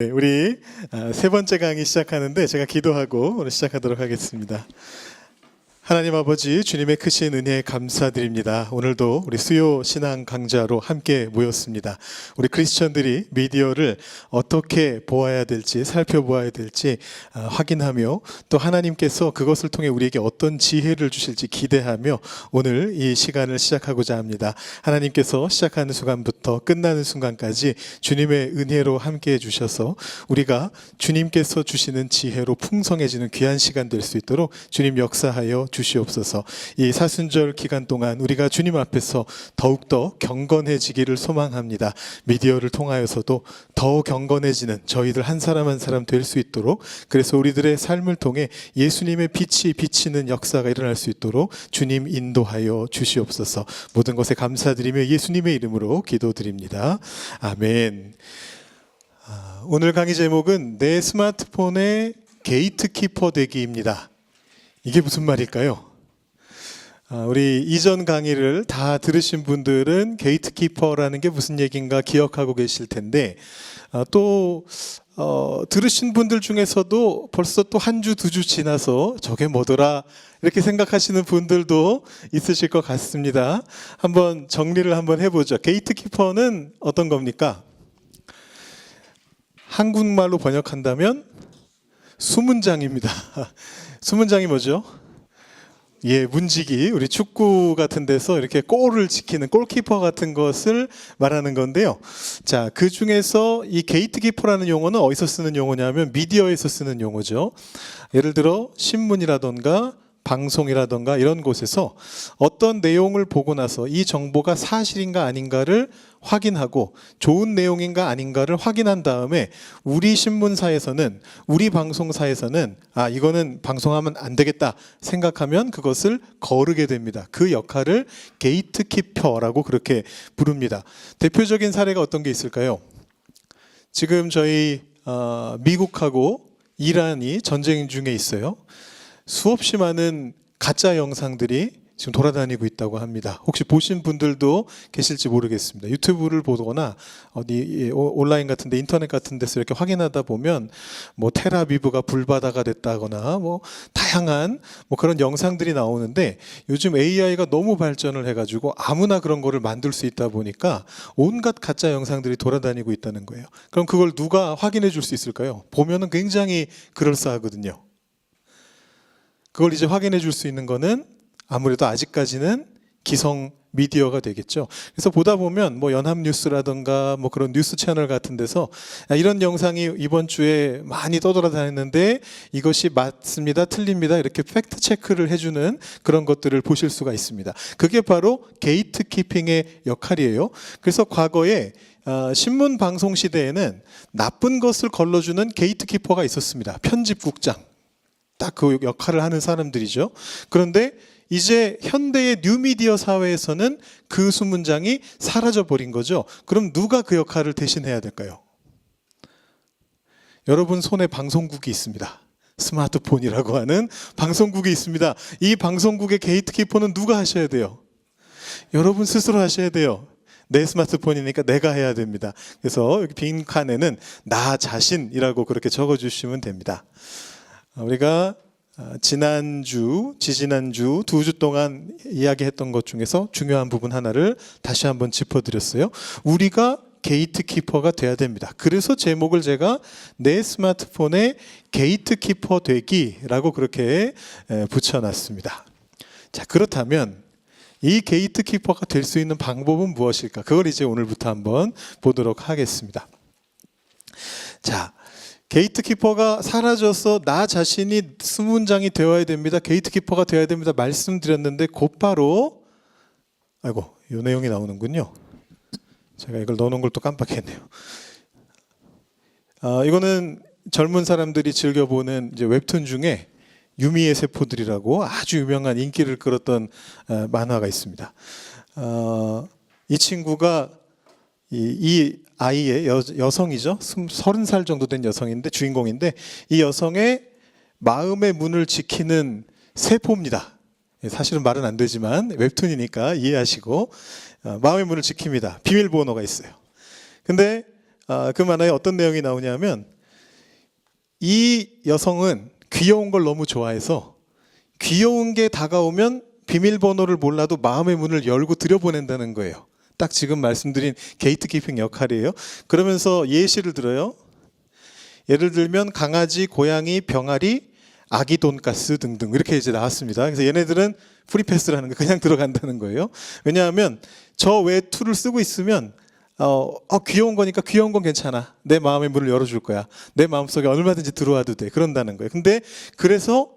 네, 우리 세 번째 강의 시작하는데 제가 기도하고 오늘 시작하도록 하겠습니다. 하나님 아버지, 주님의 크신 은혜에 감사드립니다. 오늘도 우리 수요 신앙 강좌로 함께 모였습니다. 우리 크리스천들이 미디어를 어떻게 보아야 될지, 살펴보아야 될지 확인하며 또 하나님께서 그것을 통해 우리에게 어떤 지혜를 주실지 기대하며 오늘 이 시간을 시작하고자 합니다. 하나님께서 시작하는 순간부터 끝나는 순간까지 주님의 은혜로 함께 해주셔서 우리가 주님께서 주시는 지혜로 풍성해지는 귀한 시간 될 수 있도록 주님 역사하여 주시옵소서. 이 사순절 기간 동안 우리가 주님 앞에서 더욱더 경건해지기를 소망합니다. 미디어를 통하여서도 더 경건해지는 저희들 한 사람 한 사람 될 수 있도록, 그래서 우리들의 삶을 통해 예수님의 빛이 비치는 역사가 일어날 수 있도록 주님 인도하여 주시옵소서. 모든 것에 감사드리며 예수님의 이름으로 기도드립니다. 아멘. 오늘 강의 제목은 내 스마트폰의 게이트키퍼 되기입니다. 이게 무슨 말일까요? 우리 이전 강의를 다 들으신 분들은 게이트키퍼라는 게 무슨 얘기인가 기억하고 계실 텐데, 또 들으신 분들 중에서도 벌써 또 한 주, 두 주 지나서 저게 뭐더라 이렇게 생각하시는 분들도 있으실 것 같습니다. 한번 정리를 한번 해보죠. 게이트키퍼는 어떤 겁니까? 한국말로 번역한다면 수문장입니다. 수문장이 뭐죠? 예, 문지기, 우리 축구 같은 데서 이렇게 골을 지키는 골키퍼 같은 것을 말하는 건데요. 자, 그 중에서 이 게이트키퍼라는 용어는 어디서 쓰는 용어냐면 미디어에서 쓰는 용어죠. 예를 들어 신문이라던가 방송이라던가 이런 곳에서 어떤 내용을 보고 나서 이 정보가 사실인가 아닌가를 확인하고 좋은 내용인가 아닌가를 확인한 다음에 우리 신문사에서는, 우리 방송사에서는 이거는 방송하면 안 되겠다 생각하면 그것을 거르게 됩니다. 그 역할을 게이트키퍼라고 그렇게 부릅니다. 대표적인 사례가 어떤 게 있을까요? 지금 저희 미국하고 이란이 전쟁 중에 있어요. 수없이 많은 가짜 영상들이 지금 돌아다니고 있다고 합니다. 혹시 보신 분들도 계실지 모르겠습니다. 유튜브를 보거나 어디 온라인 같은 데, 인터넷 같은 데서 이렇게 확인하다 보면 뭐 텔아비브가 불바다가 됐다거나 뭐 다양한 뭐 그런 영상들이 나오는데, 요즘 AI가 너무 발전을 해가지고 아무나 그런 거를 만들 수 있다 보니까 온갖 가짜 영상들이 돌아다니고 있다는 거예요. 그럼 그걸 누가 확인해 줄 수 있을까요? 보면은 굉장히 그럴싸하거든요. 그걸 이제 확인해 줄 수 있는 거는 아무래도 아직까지는 기성 미디어가 되겠죠. 그래서 보다 보면 뭐 연합뉴스라든가 뭐 그런 뉴스 채널 같은 데서 이런 영상이 이번 주에 많이 떠돌아다녔는데 이것이 맞습니다, 틀립니다, 이렇게 팩트 체크를 해주는 그런 것들을 보실 수가 있습니다. 그게 바로 게이트키핑의 역할이에요. 그래서 과거에 신문 방송 시대에는 나쁜 것을 걸러주는 게이트키퍼가 있었습니다. 편집국장. 딱 그 역할을 하는 사람들이죠. 그런데 이제 현대의 뉴미디어 사회에서는 그 수문장이 사라져 버린 거죠. 그럼 누가 그 역할을 대신해야 될까요? 여러분 손에 방송국이 있습니다. 스마트폰이라고 하는 방송국이 있습니다. 이 방송국의 게이트키퍼는 누가 하셔야 돼요? 여러분 스스로 하셔야 돼요. 내 스마트폰이니까 내가 해야 됩니다. 그래서 여기 빈 칸에는 나 자신이라고 그렇게 적어주시면 됩니다. 우리가 지난주, 지지난주 두 주 동안 이야기했던 것 중에서 중요한 부분 하나를 다시 한번 짚어드렸어요. 우리가 게이트키퍼가 돼야 됩니다. 그래서 제목을 제가 내 스마트폰의 게이트키퍼 되기라고 그렇게 붙여놨습니다. 자, 그렇다면 이 게이트키퍼가 될 수 있는 방법은 무엇일까? 그걸 이제 오늘부터 한번 보도록 하겠습니다. 자, 게이트키퍼가 사라져서 나 자신이 수문장이 되어야 됩니다, 게이트키퍼가 되어야 됩니다 말씀드렸는데 곧바로 이 내용이 나오는군요. 제가 이걸 넣어놓은 걸 또 깜빡했네요. 이거는 젊은 사람들이 즐겨보는 이제 웹툰 중에 유미의 세포들이라고 아주 유명한 인기를 끌었던 만화가 있습니다. 이 친구가 이 아이의 여성이죠. 30살 정도 된 여성인데 주인공인데, 이 여성의 마음의 문을 지키는 세포입니다. 사실은 말은 안 되지만 웹툰이니까 이해하시고 마음의 문을 지킵니다. 비밀번호가 있어요. 근데 그 만화에 어떤 내용이 나오냐면 이 여성은 귀여운 걸 너무 좋아해서 귀여운 게 다가오면 비밀번호를 몰라도 마음의 문을 열고 들여보낸다는 거예요. 딱 지금 말씀드린 게이트키핑 역할이에요. 그러면서 예시를 들어요. 예를 들면 강아지, 고양이, 병아리, 아기 돈가스 등등 이렇게 이제 나왔습니다. 그래서 얘네들은 프리패스라는 거 그냥 들어간다는 거예요. 왜냐하면 저 외에 툴을 쓰고 있으면 귀여운 거니까 귀여운 건 괜찮아. 내 마음의 문을 열어줄 거야. 내 마음속에 얼마든지 들어와도 돼. 그런다는 거예요. 근데 그래서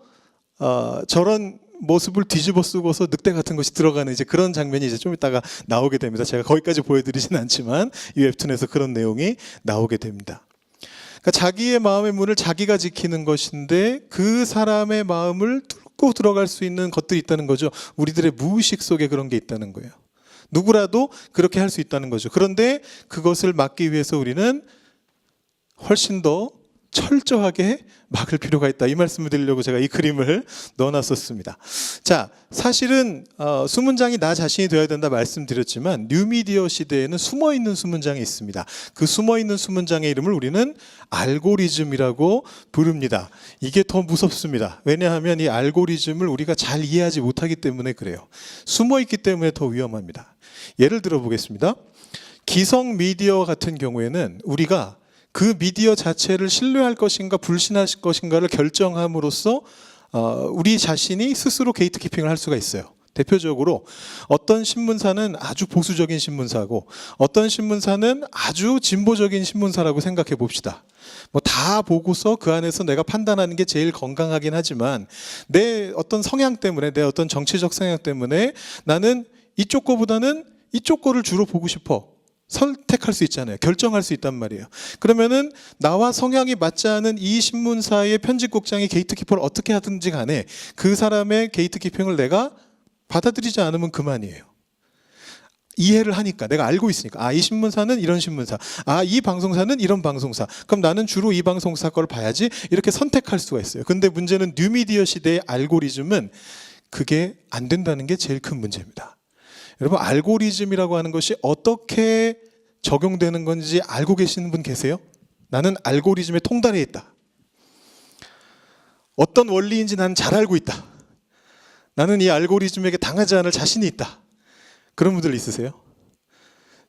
저런 모습을 뒤집어 쓰고서 늑대 같은 것이 들어가는 이제 그런 장면이 이제 좀 이따가 나오게 됩니다. 제가 거기까지 보여드리진 않지만 이 웹툰에서 그런 내용이 나오게 됩니다. 그러니까 자기의 마음의 문을 자기가 지키는 것인데 그 사람의 마음을 뚫고 들어갈 수 있는 것들이 있다는 거죠. 우리들의 무의식 속에 그런 게 있다는 거예요. 누구라도 그렇게 할 수 있다는 거죠. 그런데 그것을 막기 위해서 우리는 훨씬 더 철저하게 막을 필요가 있다. 이 말씀을 드리려고 제가 이 그림을 넣어놨었습니다. 자, 사실은 수문장이 나 자신이 되어야 된다 말씀드렸지만 뉴미디어 시대에는 숨어있는 수문장이 있습니다. 그 숨어있는 수문장의 이름을 우리는 알고리즘이라고 부릅니다. 이게 더 무섭습니다. 왜냐하면 이 알고리즘을 우리가 잘 이해하지 못하기 때문에 그래요. 숨어있기 때문에 더 위험합니다. 예를 들어 보겠습니다. 기성 미디어 같은 경우에는 우리가 그 미디어 자체를 신뢰할 것인가 불신할 것인가를 결정함으로써 우리 자신이 스스로 게이트키핑을 할 수가 있어요. 대표적으로 어떤 신문사는 아주 보수적인 신문사고 어떤 신문사는 아주 진보적인 신문사라고 생각해 봅시다. 뭐 다 보고서 그 안에서 내가 판단하는 게 제일 건강하긴 하지만 내 어떤 성향 때문에 내 어떤 정치적 성향 때문에 나는 이쪽 거보다는 이쪽 거를 주로 보고 싶어. 선택할 수 있잖아요. 결정할 수 있단 말이에요. 그러면은 나와 성향이 맞지 않은 이 신문사의 편집국장이 게이트키퍼를 어떻게 하든지 간에 그 사람의 게이트키핑을 내가 받아들이지 않으면 그만이에요. 이해를 하니까 내가 알고 있으니까 이 신문사는 이런 신문사, 이 방송사는 이런 방송사, 그럼 나는 주로 이 방송사 걸 봐야지 이렇게 선택할 수가 있어요. 근데 문제는 뉴미디어 시대의 알고리즘은 그게 안 된다는 게 제일 큰 문제입니다. 여러분 알고리즘이라고 하는 것이 어떻게 적용되는 건지 알고 계시는 분 계세요? 나는 알고리즘의 통달에 있다. 어떤 원리인지 나는 잘 알고 있다. 나는 이 알고리즘에게 당하지 않을 자신이 있다. 그런 분들 있으세요?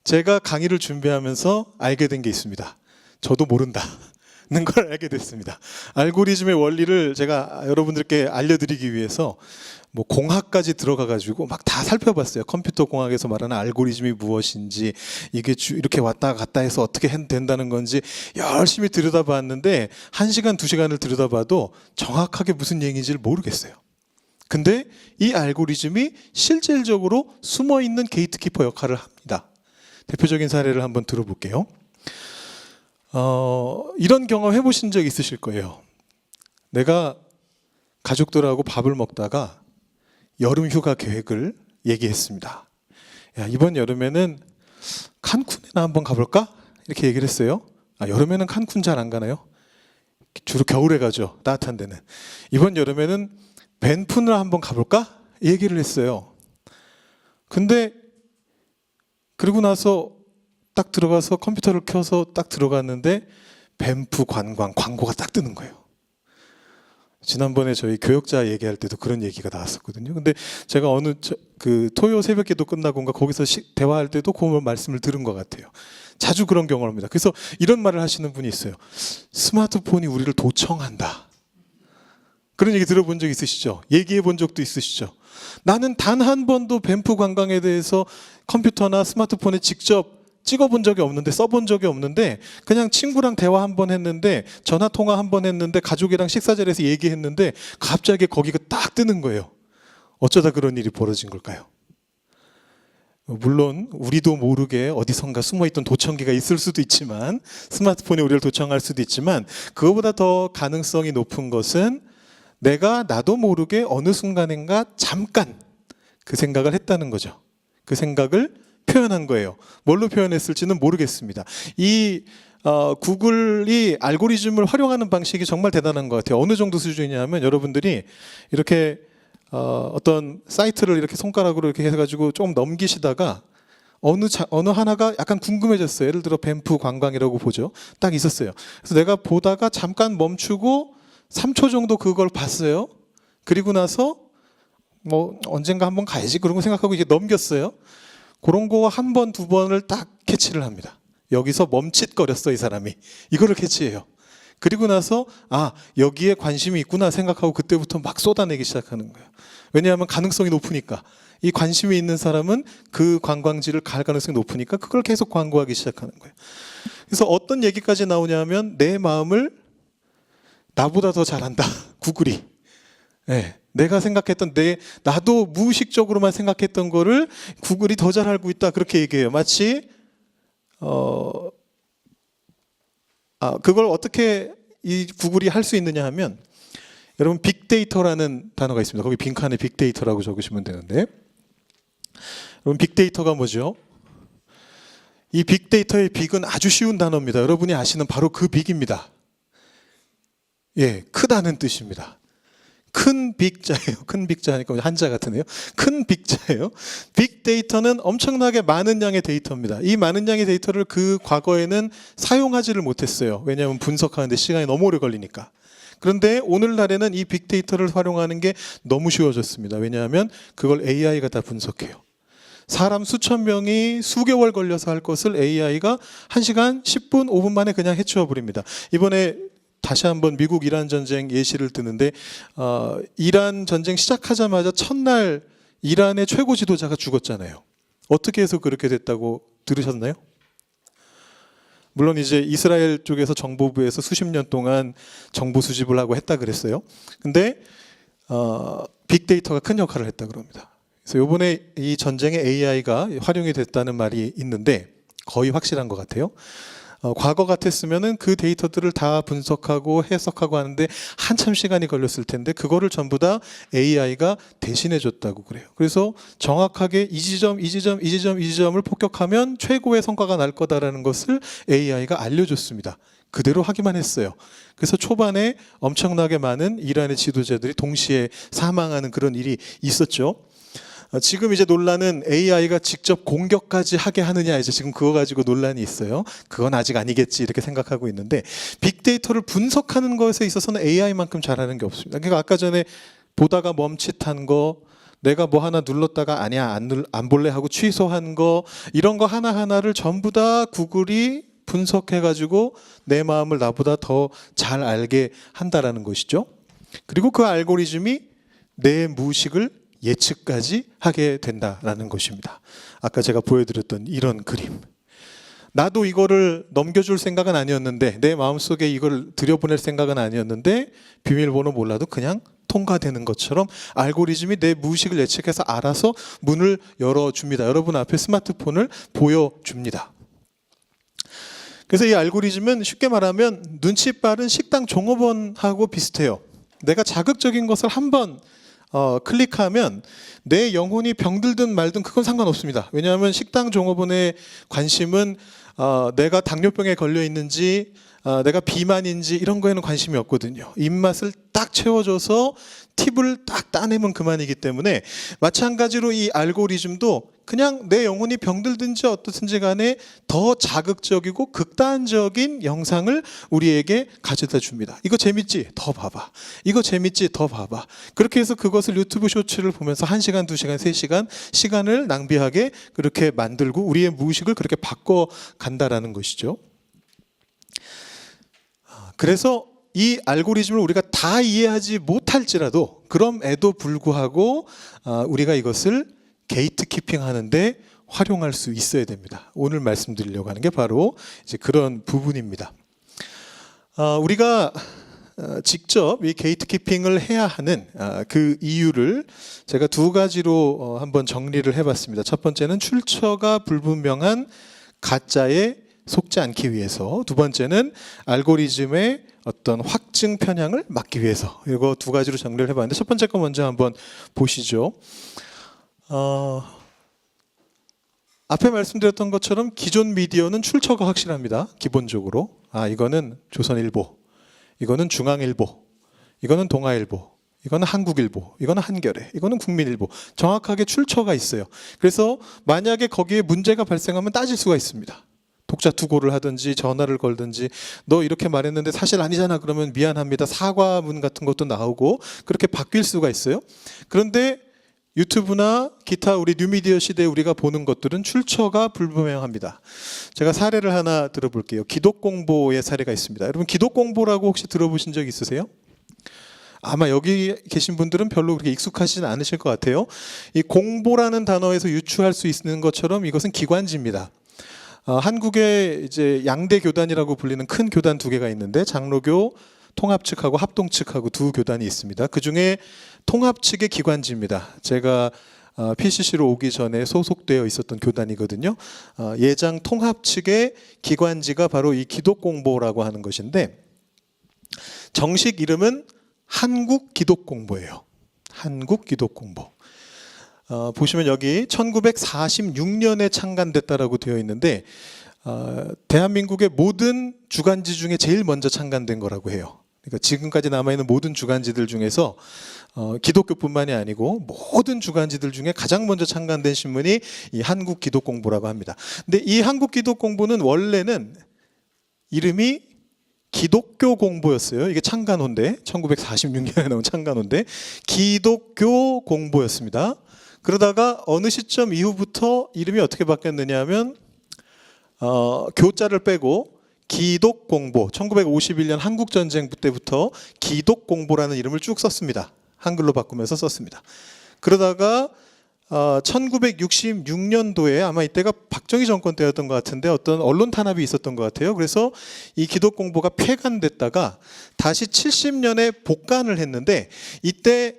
제가 강의를 준비하면서 알게 된 게 있습니다. 저도 모른다는 걸 알게 됐습니다. 알고리즘의 원리를 제가 여러분들께 알려드리기 위해서 뭐 공학까지 들어가 가지고 막 다 살펴봤어요. 컴퓨터 공학에서 말하는 알고리즘이 무엇인지 이게 이렇게 왔다 갔다 해서 어떻게 된다는 건지 열심히 들여다봤는데 1시간, 2시간을 들여다봐도 정확하게 무슨 얘기인지를 모르겠어요. 근데 이 알고리즘이 실질적으로 숨어있는 게이트키퍼 역할을 합니다. 대표적인 사례를 한번 들어볼게요. 이런 경험 해보신 적 있으실 거예요. 내가 가족들하고 밥을 먹다가 여름 휴가 계획을 얘기했습니다. 야, 이번 여름에는 칸쿤에나 한번 가볼까? 이렇게 얘기를 했어요. 여름에는 칸쿤 잘 안 가나요? 주로 겨울에 가죠. 따뜻한 데는. 이번 여름에는 밴푼을 한번 가볼까? 얘기를 했어요. 근데 그리고 나서 딱 들어가서 컴퓨터를 켜서 딱 들어갔는데 밴프 관광 광고가 딱 뜨는 거예요. 지난번에 저희 교역자 얘기할 때도 그런 얘기가 나왔었거든요. 근데 제가 어느 그 토요 새벽기도 끝나고인가 거기서 대화할 때도 그 말씀을 들은 것 같아요. 자주 그런 경험을 합니다. 그래서 이런 말을 하시는 분이 있어요. 스마트폰이 우리를 도청한다. 그런 얘기 들어본 적 있으시죠? 얘기해 본 적도 있으시죠? 나는 단 한 번도 밴프 관광에 대해서 컴퓨터나 스마트폰에 직접 찍어본 적이 없는데 써본 적이 없는데 그냥 친구랑 대화 한 번 했는데 전화 통화 한 번 했는데 가족이랑 식사 자리에서 얘기했는데 갑자기 거기가 딱 뜨는 거예요. 어쩌다 그런 일이 벌어진 걸까요? 물론 우리도 모르게 어디선가 숨어있던 도청기가 있을 수도 있지만 스마트폰이 우리를 도청할 수도 있지만 그거보다 더 가능성이 높은 것은 내가 나도 모르게 어느 순간인가 잠깐 그 생각을 했다는 거죠. 그 생각을 표현한 거예요. 뭘로 표현했을지는 모르겠습니다. 이 구글이 알고리즘을 활용하는 방식이 정말 대단한 것 같아요. 어느 정도 수준이냐면 여러분들이 이렇게 어떤 사이트를 이렇게 손가락으로 이렇게 해가지고 조금 넘기시다가 어느 하나가 약간 궁금해졌어요. 예를 들어 밴프 관광이라고 보죠. 딱 있었어요. 그래서 내가 보다가 잠깐 멈추고 3초 정도 그걸 봤어요. 그리고 나서 뭐 언젠가 한번 가야지 그런 거 생각하고 이제 넘겼어요. 그런 거 한 번, 두 번을 딱 캐치를 합니다. 여기서 멈칫거렸어 이 사람이. 이거를 캐치해요. 그리고 나서 아 여기에 관심이 있구나 생각하고 그때부터 막 쏟아내기 시작하는 거예요. 왜냐하면 가능성이 높으니까. 이 관심이 있는 사람은 그 관광지를 갈 가능성이 높으니까 그걸 계속 광고하기 시작하는 거예요. 그래서 어떤 얘기까지 나오냐면 내 마음을 나보다 더 잘한다. 구글이. 네, 내가 생각했던 나도 무의식적으로만 생각했던 거를 구글이 더 잘 알고 있다. 그렇게 얘기해요. 마치 그걸 어떻게 이 구글이 할 수 있느냐 하면 여러분 빅데이터라는 단어가 있습니다. 거기 빈칸에 빅데이터라고 적으시면 되는데 여러분 빅데이터가 뭐죠? 이 빅데이터의 빅은 아주 쉬운 단어입니다. 여러분이 아시는 바로 그 빅입니다. 예, 크다는 뜻입니다. 큰 빅자예요. 큰 빅자니까 한자 같으네요. 큰 빅자예요. 빅데이터는 엄청나게 많은 양의 데이터입니다. 이 많은 양의 데이터를 그 과거에는 사용하지를 못했어요. 왜냐하면 분석하는데 시간이 너무 오래 걸리니까. 그런데 오늘날에는 이 빅데이터를 활용하는 게 너무 쉬워졌습니다. 왜냐하면 그걸 AI가 다 분석해요. 사람 수천 명이 수개월 걸려서 할 것을 AI가 1시간 10분, 5분 만에 그냥 해치워 버립니다. 이번에 다시 한번 미국 이란 전쟁 예시를 드는데 이란 전쟁 시작하자마자 첫날 이란의 최고 지도자가 죽었잖아요. 어떻게 해서 그렇게 됐다고 들으셨나요? 물론 이제 이스라엘 쪽에서 정보부에서 수십 년 동안 정보 수집을 하고 했다 그랬어요. 근데 빅데이터가 큰 역할을 했다 그럽니다. 그래서 이번에 이 전쟁에 AI가 활용이 됐다는 말이 있는데 거의 확실한 것 같아요. 과거 같았으면은 그 데이터들을 다 분석하고 해석하고 하는데 한참 시간이 걸렸을 텐데 그거를 전부 다 AI가 대신해 줬다고 그래요. 그래서 정확하게 이 지점을 폭격하면 최고의 성과가 날 거다라는 것을 AI가 알려줬습니다. 그대로 하기만 했어요. 그래서 초반에 엄청나게 많은 이란의 지도자들이 동시에 사망하는 그런 일이 있었죠. 지금 이제 논란은 AI가 직접 공격까지 하게 하느냐 이제 지금 그거 가지고 논란이 있어요. 그건 아직 아니겠지 이렇게 생각하고 있는데 빅데이터를 분석하는 것에 있어서는 AI만큼 잘하는 게 없습니다. 그러니까 아까 전에 보다가 멈칫한 거 내가 뭐 하나 눌렀다가 아니야 안 볼래 하고 취소한 거 이런 거 하나하나를 전부 다 구글이 분석해가지고 내 마음을 나보다 더 잘 알게 한다라는 것이죠. 그리고 그 알고리즘이 내 무의식을 예측까지 하게 된다라는 것입니다. 아까 제가 보여드렸던 이런 그림. 나도 이거를 넘겨줄 생각은 아니었는데 내 마음속에 이걸 들여보낼 생각은 아니었는데 비밀번호 몰라도 그냥 통과되는 것처럼 알고리즘이 내 무의식을 예측해서 알아서 문을 열어줍니다. 여러분 앞에 스마트폰을 보여줍니다. 그래서 이 알고리즘은 쉽게 말하면 눈치 빠른 식당 종업원하고 비슷해요. 내가 자극적인 것을 한번 클릭하면 내 영혼이 병들든 말든 그건 상관없습니다. 왜냐하면 식당 종업원의 관심은 내가 당뇨병에 걸려 있는지 내가 비만인지 이런 거에는 관심이 없거든요. 입맛을 딱 채워줘서 팁을 딱 따내면 그만이기 때문에 마찬가지로 이 알고리즘도 그냥 내 영혼이 병들든지 어떻든지 간에 더 자극적이고 극단적인 영상을 우리에게 가져다 줍니다. 이거 재밌지? 더 봐봐. 이거 재밌지? 더 봐봐. 그렇게 해서 그것을 유튜브 쇼츠를 보면서 1시간, 2시간, 3시간 시간을 낭비하게 그렇게 만들고 우리의 무의식을 그렇게 바꿔간다라는 것이죠. 그래서 이 알고리즘을 우리가 다 이해하지 못할지라도 그럼에도 불구하고 우리가 이것을 게이트키핑 하는데 활용할 수 있어야 됩니다. 오늘 말씀드리려고 하는 게 바로 이제 그런 부분입니다. 우리가 직접 이 게이트키핑을 해야 하는 그 이유를 제가 두 가지로 한번 정리를 해봤습니다. 첫 번째는 출처가 불분명한 가짜에 속지 않기 위해서, 두 번째는 알고리즘의 어떤 확증 편향을 막기 위해서, 이거 두 가지로 정리를 해봤는데 첫 번째 거 먼저 한번 보시죠. 앞에 말씀드렸던 것처럼 기존 미디어는 출처가 확실합니다. 기본적으로 이거는 조선일보, 이거는 중앙일보, 이거는 동아일보, 이거는 한국일보, 이거는 한겨레, 이거는 국민일보. 정확하게 출처가 있어요. 그래서 만약에 거기에 문제가 발생하면 따질 수가 있습니다. 독자 투고를 하든지 전화를 걸든지 너 이렇게 말했는데 사실 아니잖아 그러면 미안합니다. 사과문 같은 것도 나오고 그렇게 바뀔 수가 있어요. 그런데 유튜브나 기타 우리 뉴미디어 시대에 우리가 보는 것들은 출처가 불분명합니다. 제가 사례를 하나 들어볼게요. 기독공보의 사례가 있습니다. 여러분 기독공보라고 혹시 들어보신 적 있으세요? 아마 여기 계신 분들은 별로 그렇게 익숙하시진 않으실 것 같아요. 이 공보라는 단어에서 유추할 수 있는 것처럼 이것은 기관지입니다. 한국에 이제 양대 교단이라고 불리는 큰 교단 두 개가 있는데 장로교 통합 측하고 합동 측하고 두 교단이 있습니다. 그 중에 통합 측의 기관지입니다. 제가 PCC로 오기 전에 소속되어 있었던 교단이거든요. 예장 통합 측의 기관지가 바로 이 기독공보라고 하는 것인데 정식 이름은 한국기독공보예요. 한국기독공보. 보시면 여기 1946년에 창간됐다라고 되어 있는데 대한민국의 모든 주간지 중에 제일 먼저 창간된 거라고 해요. 그러니까 지금까지 남아있는 모든 주간지들 중에서 기독교뿐만이 아니고 모든 주간지들 중에 가장 먼저 창간된 신문이 이 한국기독공보라고 합니다. 근데 이 한국기독공보는 원래는 이름이 기독교 공보였어요. 이게 창간호인데 1946년에 나온 창간호인데 기독교 공보였습니다. 그러다가 어느 시점 이후부터 이름이 어떻게 바뀌었느냐 하면 교자를 빼고 기독공보 1951년 한국전쟁 때부터 기독공보라는 이름을 쭉 썼습니다. 한글로 바꾸면서 썼습니다. 그러다가 1966년도에 아마 이때가 박정희 정권 때였던 것 같은데 어떤 언론 탄압이 있었던 것 같아요. 그래서 이 기독공보가 폐간됐다가 다시 70년에 복간을 했는데 이때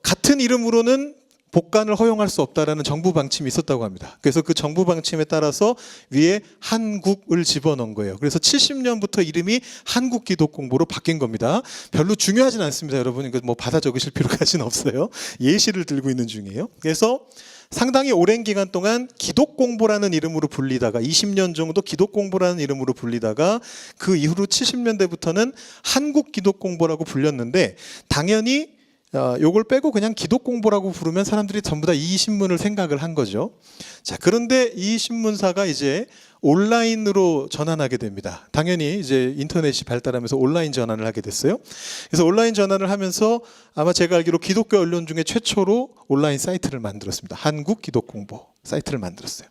같은 이름으로는 복간을 허용할 수 없다라는 정부 방침이 있었다고 합니다. 그래서 그 정부 방침에 따라서 위에 한국을 집어넣은 거예요. 그래서 70년부터 이름이 한국기독공보로 바뀐 겁니다. 별로 중요하진 않습니다, 여러분. 이거 뭐 받아 적으실 필요까지는 없어요. 예시를 들고 있는 중이에요. 그래서 상당히 오랜 기간 동안 기독공보라는 이름으로 불리다가 20년 정도 기독공보라는 이름으로 불리다가 그 이후로 70년대부터는 한국기독공보라고 불렸는데 당연히 요걸 빼고 그냥 기독공보라고 부르면 사람들이 전부 다 이 신문을 생각을 한 거죠. 자, 그런데 이 신문사가 이제 온라인으로 전환하게 됩니다. 당연히 이제 인터넷이 발달하면서 온라인 전환을 하게 됐어요. 그래서 온라인 전환을 하면서 아마 제가 알기로 기독교 언론 중에 최초로 온라인 사이트를 만들었습니다. 한국기독공보 사이트를 만들었어요.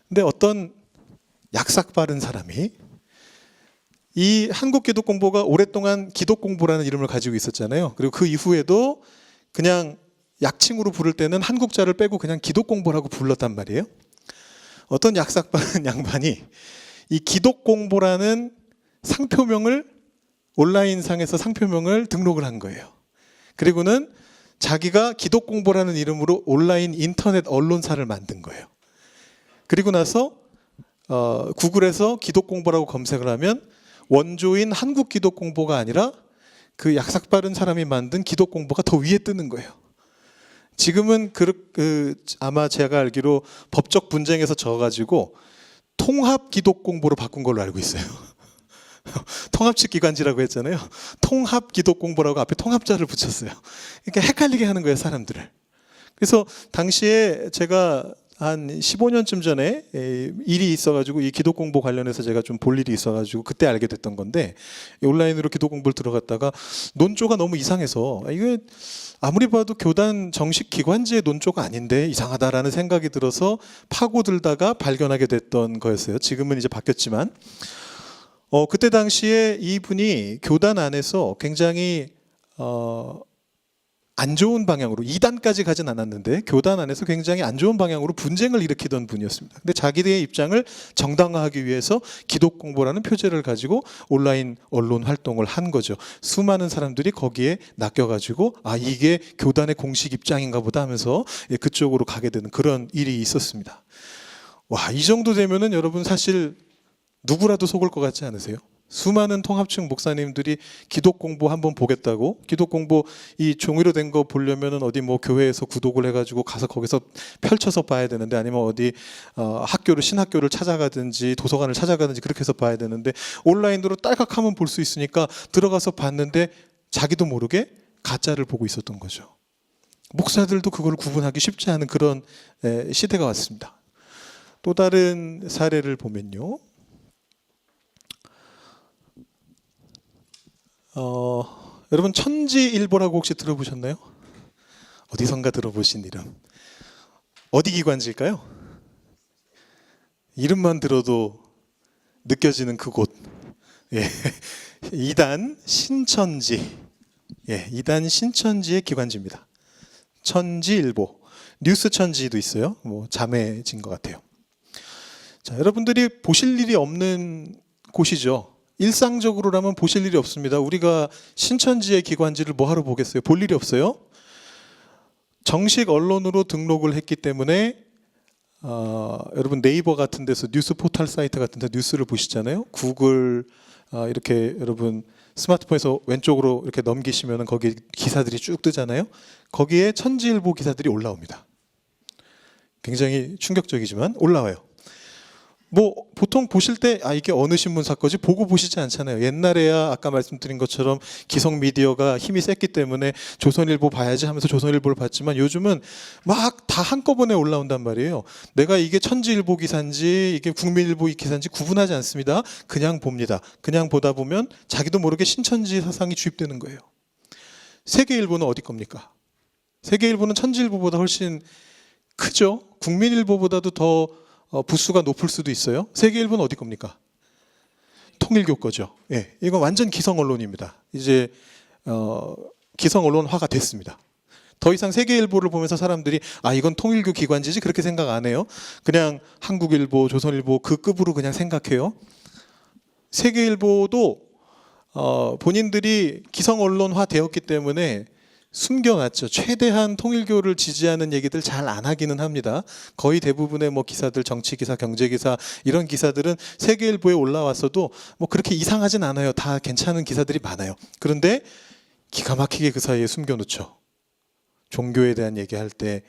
근데 어떤 약삭 빠른 사람이 이 한국기독공보가 오랫동안 기독공보라는 이름을 가지고 있었잖아요. 그리고 그 이후에도 그냥 약칭으로 부를 때는 한국자를 빼고 그냥 기독공보라고 불렀단 말이에요. 어떤 약삭빠른 양반이 이 기독공보라는 상표명을 온라인상에서 상표명을 등록을 한 거예요. 그리고는 자기가 기독공보라는 이름으로 온라인 인터넷 언론사를 만든 거예요. 그리고 나서 구글에서 기독공보라고 검색을 하면 원조인 한국기독공보가 아니라 그 약삭빠른 사람이 만든 기독공보가 더 위에 뜨는 거예요. 지금은 아마 제가 알기로 법적 분쟁에서 져가지고 통합기독공보로 바꾼 걸로 알고 있어요. 통합측 기관지라고 했잖아요. 통합기독공보라고 앞에 통합자를 붙였어요. 그러니까 헷갈리게 하는 거예요, 사람들을. 그래서 당시에 제가 한 15년쯤 전에 일이 있어가지고 이 기독공보 관련해서 제가 좀 볼 일이 있어가지고 그때 알게 됐던 건데 온라인으로 기독공보를 들어갔다가 논조가 너무 이상해서 이게 아무리 봐도 교단 정식 기관지의 논조가 아닌데 이상하다라는 생각이 들어서 파고들다가 발견하게 됐던 거였어요. 지금은 이제 바뀌었지만 그때 당시에 이분이 교단 안에서 굉장히 안 좋은 방향으로 이단까지 가진 않았는데 교단 안에서 굉장히 안 좋은 방향으로 분쟁을 일으키던 분이었습니다. 근데 자기들의 입장을 정당화하기 위해서 기독공보라는 표제를 가지고 온라인 언론 활동을 한 거죠. 수많은 사람들이 거기에 낚여가지고 이게 교단의 공식 입장인가 보다 하면서 그쪽으로 가게 되는 그런 일이 있었습니다. 와, 이 정도 되면은 여러분 사실 누구라도 속을 것 같지 않으세요? 수많은 통합층 목사님들이 기독공보 한번 보겠다고 기독공보 이 종이로 된 거 보려면은 어디 뭐 교회에서 구독을 해가지고 가서 거기서 펼쳐서 봐야 되는데 아니면 어디 신학교를 찾아가든지 도서관을 찾아가든지 그렇게 해서 봐야 되는데 온라인으로 딸깍하면 볼 수 있으니까 들어가서 봤는데 자기도 모르게 가짜를 보고 있었던 거죠. 목사들도 그걸 구분하기 쉽지 않은 그런 시대가 왔습니다. 또 다른 사례를 보면요. 여러분 천지일보라고 혹시 들어보셨나요? 어디선가 들어보신 이름. 어디 기관지일까요? 이름만 들어도 느껴지는 그곳. 예. 이단 신천지. 예, 이단 신천지의 기관지입니다. 천지일보. 뉴스천지도 있어요. 뭐 자매진 것 같아요. 자, 여러분들이 보실 일이 없는 곳이죠. 일상적으로라면 보실 일이 없습니다. 우리가 신천지의 기관지를 뭐하러 보겠어요? 볼 일이 없어요. 정식 언론으로 등록을 했기 때문에 여러분 네이버 같은 데서 뉴스 포털 사이트 같은 데 뉴스를 보시잖아요. 구글 이렇게 여러분 스마트폰에서 왼쪽으로 이렇게 넘기시면 거기 기사들이 쭉 뜨잖아요. 거기에 천지일보 기사들이 올라옵니다. 굉장히 충격적이지만 올라와요. 뭐 보통 보실 때 이게 어느 신문사 거지 보고 보시지 않잖아요. 옛날에야 아까 말씀드린 것처럼 기성 미디어가 힘이 셌기 때문에 조선일보 봐야지 하면서 조선일보를 봤지만 요즘은 막 다 한꺼번에 올라온단 말이에요. 내가 이게 천지일보 기사인지 이게 국민일보 기사인지 구분하지 않습니다. 그냥 봅니다. 그냥 보다 보면 자기도 모르게 신천지 사상이 주입되는 거예요. 세계일보는 어디 겁니까? 세계일보는 천지일보보다 훨씬 크죠. 국민일보보다도 더 부수가 높을 수도 있어요. 세계일보는 어디 겁니까? 통일교 거죠. 예, 이건 완전 기성 언론입니다. 이제 기성 언론화가 됐습니다. 더 이상 세계일보를 보면서 사람들이 이건 통일교 기관지지 그렇게 생각 안 해요. 그냥 한국일보, 조선일보 그 급으로 그냥 생각해요. 세계일보도 본인들이 기성 언론화 되었기 때문에 숨겨놨죠. 최대한 통일교를 지지하는 얘기들 잘 안 하기는 합니다. 거의 대부분의 뭐 기사들, 정치 기사, 경제 기사 이런 기사들은 세계일보에 올라왔어도 뭐 그렇게 이상하진 않아요. 다 괜찮은 기사들이 많아요. 그런데 기가 막히게 그 사이에 숨겨놓죠. 종교에 대한 얘기할 때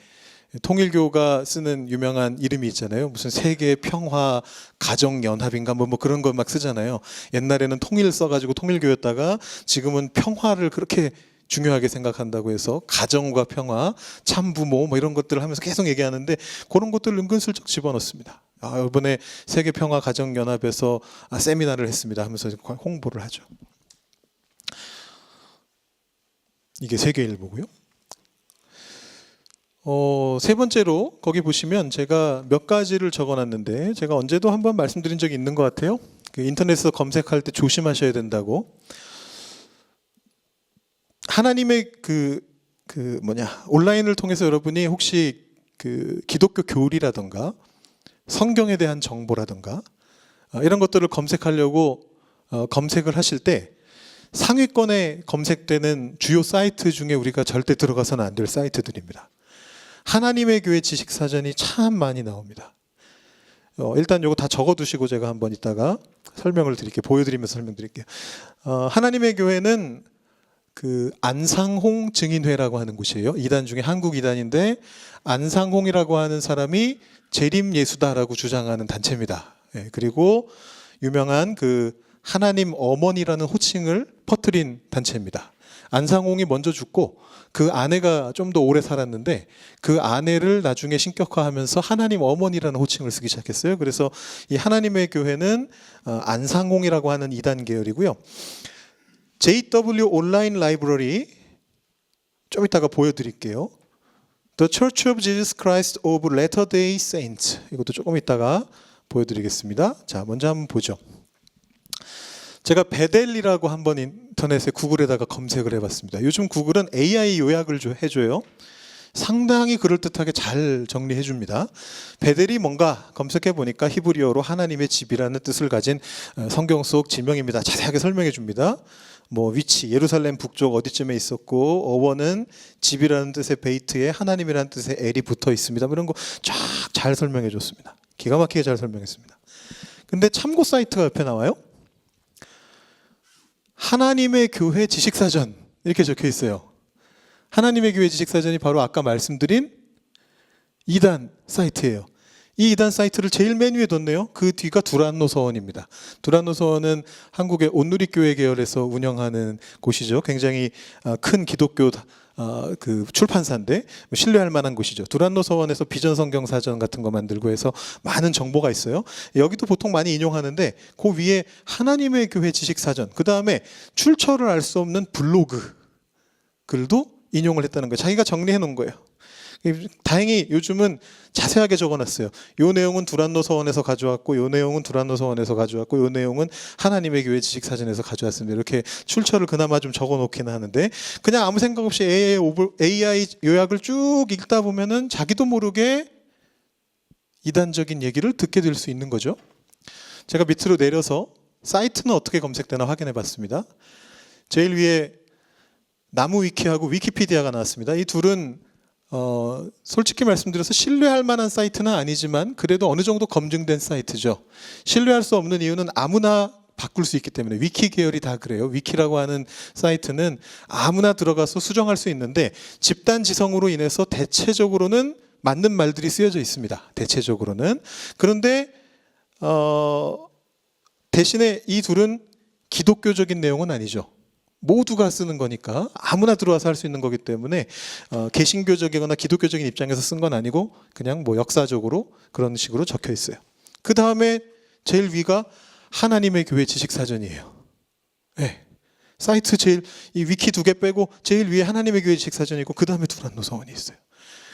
통일교가 쓰는 유명한 이름이 있잖아요. 무슨 세계 평화 가정 연합인가 뭐 그런 거 막 쓰잖아요. 옛날에는 통일 써가지고 통일교였다가 지금은 평화를 그렇게 중요하게 생각한다고 해서 가정과 평화, 참부모 뭐 이런 것들을 하면서 계속 얘기하는데 그런 것들을 은근슬쩍 집어넣습니다. 이번에 세계평화가정연합에서 세미나를 했습니다 하면서 홍보를 하죠. 이게 세계일보고요. 세 번째로 거기 보시면 제가 몇 가지를 적어놨는데 제가 언제도 한번 말씀드린 적이 있는 것 같아요. 그 인터넷에서 검색할 때 조심하셔야 된다고. 하나님의 온라인을 통해서 여러분이 혹시 그 기독교 교리라던가 성경에 대한 정보라던가 이런 것들을 검색하려고 검색을 하실 때 상위권에 검색되는 주요 사이트 중에 우리가 절대 들어가서는 안 될 사이트들입니다. 하나님의 교회 지식사전이 참 많이 나옵니다. 일단 이거 다 적어두시고 제가 한번 이따가 설명을 드릴게요. 보여드리면서 설명드릴게요. 하나님의 교회는 그 안상홍 증인회라고 하는 곳이에요. 이단 중에 한국 이단인데 안상홍이라고 하는 사람이 재림 예수다라고 주장하는 단체입니다. 예, 그리고 유명한 그 하나님 어머니라는 호칭을 퍼뜨린 단체입니다. 안상홍이 먼저 죽고 그 아내가 좀 더 오래 살았는데 그 아내를 나중에 신격화하면서 하나님 어머니라는 호칭을 쓰기 시작했어요. 그래서 이 하나님의 교회는 안상홍이라고 하는 이단 계열이고요. JW 온라인 라이브러리 좀 이따가 보여드릴게요. The Church of Jesus Christ of Latter-day Saints 이것도 조금 이따가 보여드리겠습니다. 자, 먼저 한번 보죠. 제가 베델이라고 한번 인터넷에 구글에다가 검색을 해봤습니다. 요즘 구글은 AI 요약을 해줘요. 상당히 그럴듯하게 잘 정리해 줍니다. 베델이 뭔가 검색해 보니까 히브리어로 하나님의 집이라는 뜻을 가진 성경 속 지명입니다. 자세하게 설명해 줍니다. 뭐 위치, 예루살렘 북쪽 어디쯤에 있었고 어원은 집이라는 뜻의 베이트에 하나님이라는 뜻의 엘이 붙어 있습니다. 이런 거 쫙 잘 설명해 줬습니다. 기가 막히게 잘 설명했습니다. 근데 참고 사이트가 옆에 나와요. 하나님의 교회 지식사전 이렇게 적혀 있어요. 하나님의 교회 지식사전이 바로 아까 말씀드린 이단 사이트예요. 이 이단 사이트를 제일 맨 위에 뒀네요. 그 뒤가 두란노 서원입니다. 두란노 서원은 한국의 온누리교회 계열에서 운영하는 곳이죠. 굉장히 큰 기독교 그 출판사인데 신뢰할 만한 곳이죠. 두란노 서원에서 비전 성경 사전 같은 거 만들고 해서 많은 정보가 있어요. 여기도 보통 많이 인용하는데 그 위에 하나님의 교회 지식 사전, 그 다음에 출처를 알 수 없는 블로그 글도 인용을 했다는 거예요. 자기가 정리해 놓은 거예요. 다행히 요즘은 자세하게 적어놨어요. 요 내용은 두란노 서원에서 가져왔고, 요 내용은 두란노 서원에서 가져왔고, 요 내용은 하나님의 교회 지식 사전에서 가져왔습니다. 이렇게 출처를 그나마 좀 적어놓기는 하는데, 그냥 아무 생각 없이 AI 요약을 쭉 읽다 보면은 자기도 모르게 이단적인 얘기를 듣게 될 수 있는 거죠. 제가 밑으로 내려서 사이트는 어떻게 검색되나 확인해 봤습니다. 제일 위에 나무 위키하고 위키피디아가 나왔습니다. 이 둘은 솔직히 말씀드려서 신뢰할 만한 사이트는 아니지만 그래도 어느 정도 검증된 사이트죠. 신뢰할 수 없는 이유는 아무나 바꿀 수 있기 때문에. 위키 계열이 다 그래요. 위키라고 하는 사이트는 아무나 들어가서 수정할 수 있는데 집단 지성으로 인해서 대체적으로는 맞는 말들이 쓰여져 있습니다. 대체적으로는. 그런데 대신에 이 둘은 기독교적인 내용은 아니죠. 모두가 쓰는 거니까 아무나 들어와서 할 수 있는 거기 때문에 개신교적이거나 기독교적인 입장에서 쓴 건 아니고 그냥 뭐 역사적으로 그런 식으로 적혀 있어요. 그 다음에 제일 위가 하나님의 교회 지식사전이에요. 네. 사이트 제일 이 위키 2개 빼고 제일 위에 하나님의 교회 지식사전이고 그 다음에 두란노 서원이 있어요.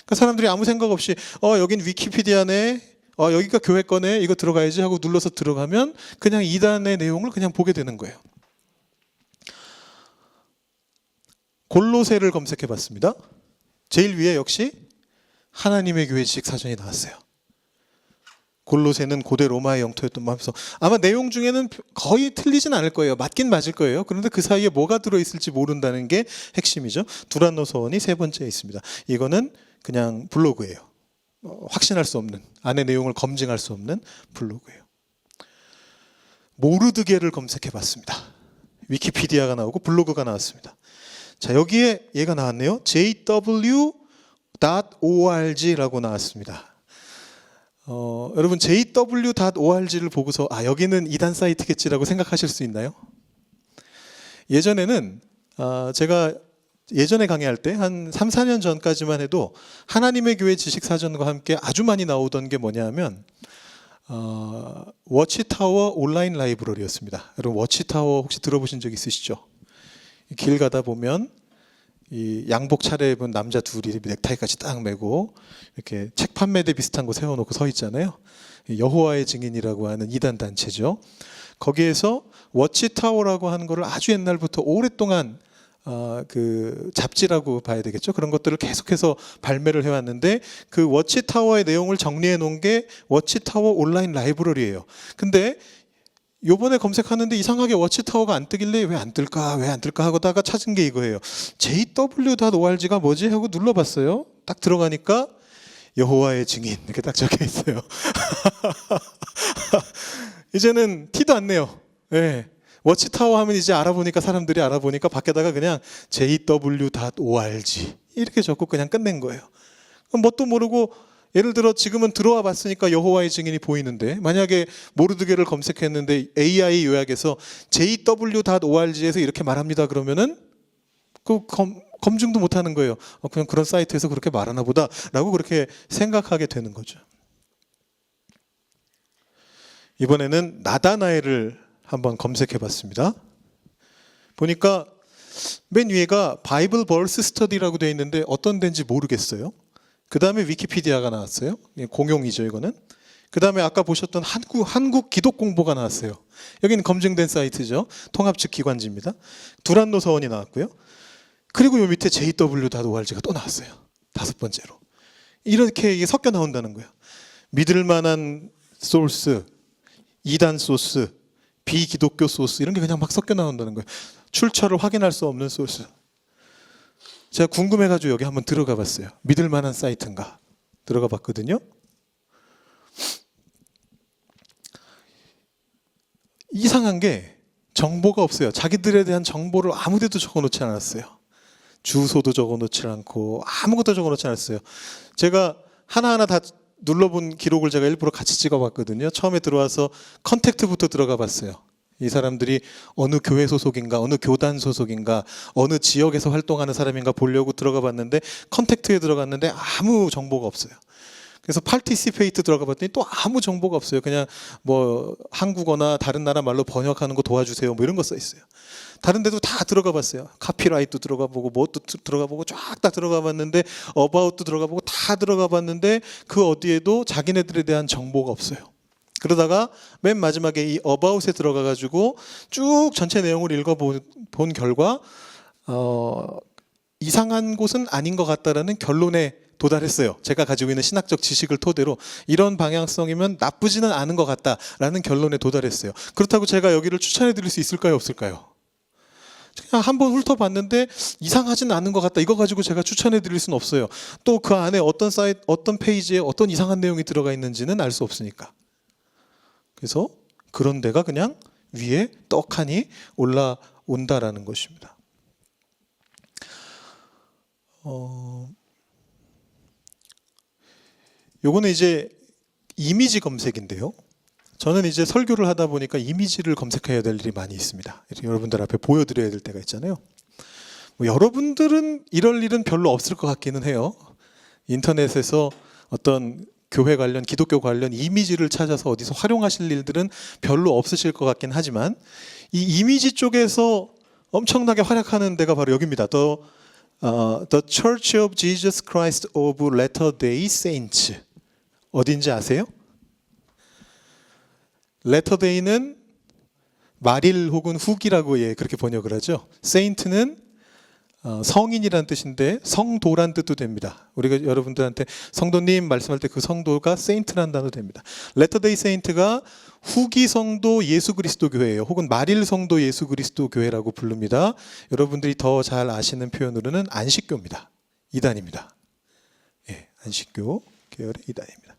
그러니까 사람들이 아무 생각 없이 여긴 위키피디아네, 여기가 교회 거네, 이거 들어가야지 하고 눌러서 들어가면 그냥 이단의 내용을 그냥 보게 되는 거예요. 골로새를 검색해 봤습니다. 제일 위에 역시 하나님의 교회 지식 사전이 나왔어요. 골로새는 고대 로마의 영토였던 마음에서 아마 내용 중에는 거의 틀리진 않을 거예요. 맞긴 맞을 거예요. 그런데 그 사이에 뭐가 들어있을지 모른다는 게 핵심이죠. 두란노 서원이 세 번째에 있습니다. 이거는 그냥 블로그예요. 확신할 수 없는, 안의 내용을 검증할 수 없는 블로그예요. 모르드게를 검색해 봤습니다. 위키피디아가 나오고 블로그가 나왔습니다. 자, 여기에 얘가 나왔네요. jw.org라고 나왔습니다. 여러분 jw.org를 보고서 여기는 이단 사이트겠지라고 생각하실 수 있나요? 예전에는 제가 예전에 강의할 때 한 3, 4년 전까지만 해도 하나님의 교회 지식사전과 함께 아주 많이 나오던 게 뭐냐면 워치타워 온라인 라이브러리였습니다. 여러분 워치타워 혹시 들어보신 적 있으시죠? 길 가다 보면 이 양복 차려입은 남자 둘이 넥타이까지 딱 메고 이렇게 책 판매대 비슷한 거 세워놓고 서 있잖아요. 여호와의 증인이라고 하는 이단 단체죠. 거기에서 워치타워라고 하는 거를 아주 옛날부터 오랫동안 그 잡지라고 봐야 되겠죠. 그런 것들을 계속해서 발매를 해왔는데 그 워치타워의 내용을 정리해 놓은 게 워치타워 온라인 라이브러리예요. 근데 요번에 검색하는데 이상하게 워치타워가 안 뜨길래 왜 안 뜰까 하다가 찾은 게 이거예요. jw.org가 뭐지 하고 눌러봤어요. 딱 들어가니까 여호와의 증인 이렇게 딱 적혀 있어요. 이제는 티도 안 내요. 네. 워치타워 하면 이제 사람들이 알아보니까 밖에다가 그냥 jw.org 이렇게 적고 그냥 끝낸 거예요. 그럼 뭣도 모르고 예를 들어 지금은 들어와 봤으니까 여호와의 증인이 보이는데 만약에 모르드게를 검색했는데 AI 요약에서 jw.org에서 이렇게 말합니다 그러면은 그 검증도 못 하는 거예요. 그냥 그런 사이트에서 그렇게 말하나 보다라고 그렇게 생각하게 되는 거죠. 이번에는 나다나엘을 한번 검색해 봤습니다. 보니까 맨 위에가 바이블 벌스 스터디라고 되어 있는데 어떤 데인지 모르겠어요. 그 다음에 위키피디아가 나왔어요. 공용이죠, 이거는. 그 다음에 아까 보셨던 한국 기독공보가 나왔어요. 여기는 검증된 사이트죠. 통합측 기관지입니다. 두란노 서원이 나왔고요. 그리고 요 밑에 jw.org가 또 나왔어요. 5번째로. 이렇게 이게 섞여 나온다는 거예요. 믿을 만한 소스, 이단 소스, 비기독교 소스 이런 게 그냥 막 섞여 나온다는 거예요. 출처를 확인할 수 없는 소스. 제가 궁금해가지고 여기 한번 들어가 봤어요. 믿을 만한 사이트인가 들어가 봤거든요. 이상한 게 정보가 없어요. 자기들에 대한 정보를 아무데도 적어놓지 않았어요. 주소도 적어놓지 않고 아무것도 적어놓지 않았어요. 제가 하나하나 다 눌러본 기록을 제가 일부러 같이 찍어봤거든요. 처음에 들어와서 컨택트부터 들어가 봤어요. 이 사람들이 어느 교회 소속인가, 어느 교단 소속인가, 어느 지역에서 활동하는 사람인가 보려고 들어가 봤는데 컨택트에 들어갔는데 아무 정보가 없어요. 그래서 파티시페이트 들어가 봤더니 또 아무 정보가 없어요. 그냥 뭐 한국어나 다른 나라 말로 번역하는 거 도와주세요. 뭐 이런 거 써 있어요. 다른 데도 다 들어가 봤어요. 카피라이트도 들어가 보고 뭐도 들어가 보고 쫙 다 들어가 봤는데 어바웃도 들어가 보고 다 들어가 봤는데 그 어디에도 자기네들에 대한 정보가 없어요. 그러다가 맨 마지막에 이 어바웃에 들어가 가지고 쭉 전체 내용을 읽어본 결과 이상한 곳은 아닌 것 같다라는 결론에 도달했어요. 제가 가지고 있는 신학적 지식을 토대로 이런 방향성이면 나쁘지는 않은 것 같다라는 결론에 도달했어요. 그렇다고 제가 여기를 추천해 드릴 수 있을까요? 없을까요? 그냥 한번 훑어봤는데 이상하지는 않은 것 같다. 이거 가지고 제가 추천해 드릴 수는 없어요. 또 그 안에 어떤 사이트, 어떤 페이지에 어떤 이상한 내용이 들어가 있는지는 알 수 없으니까. 그래서 그런 데가 그냥 위에 떡하니 올라온다라는 것입니다. 요거는 이제 이미지 검색인데요. 저는 이제 설교를 하다 보니까 이미지를 검색해야 될 일이 많이 있습니다. 여러분들 앞에 보여드려야 될 때가 있잖아요. 뭐 여러분들은 이럴 일은 별로 없을 것 같기는 해요. 인터넷에서 어떤 교회 관련, 기독교 관련 이미지를 찾아서 어디서 활용하실 일들은 별로 없으실 것 같긴 하지만 이 이미지 쪽에서 엄청나게 활약하는 데가 바로 여기입니다. The Church of Jesus Christ of Latter-day Saints. 어딘지 아세요? 레터데이는 말일 혹은 후기라고 그렇게 번역을 하죠. 세인트는 성인이라는 뜻인데 성도란 뜻도 됩니다. 우리가 여러분들한테 성도님 말씀할 때 그 성도가 세인트라는 단어 됩니다. 레터데이 세인트가 후기 성도 예수 그리스도 교회예요. 혹은 말일 성도 예수 그리스도 교회라고 부릅니다. 여러분들이 더 잘 아시는 표현으로는 안식교입니다. 이단입니다. 예, 안식교 계열의 이단입니다.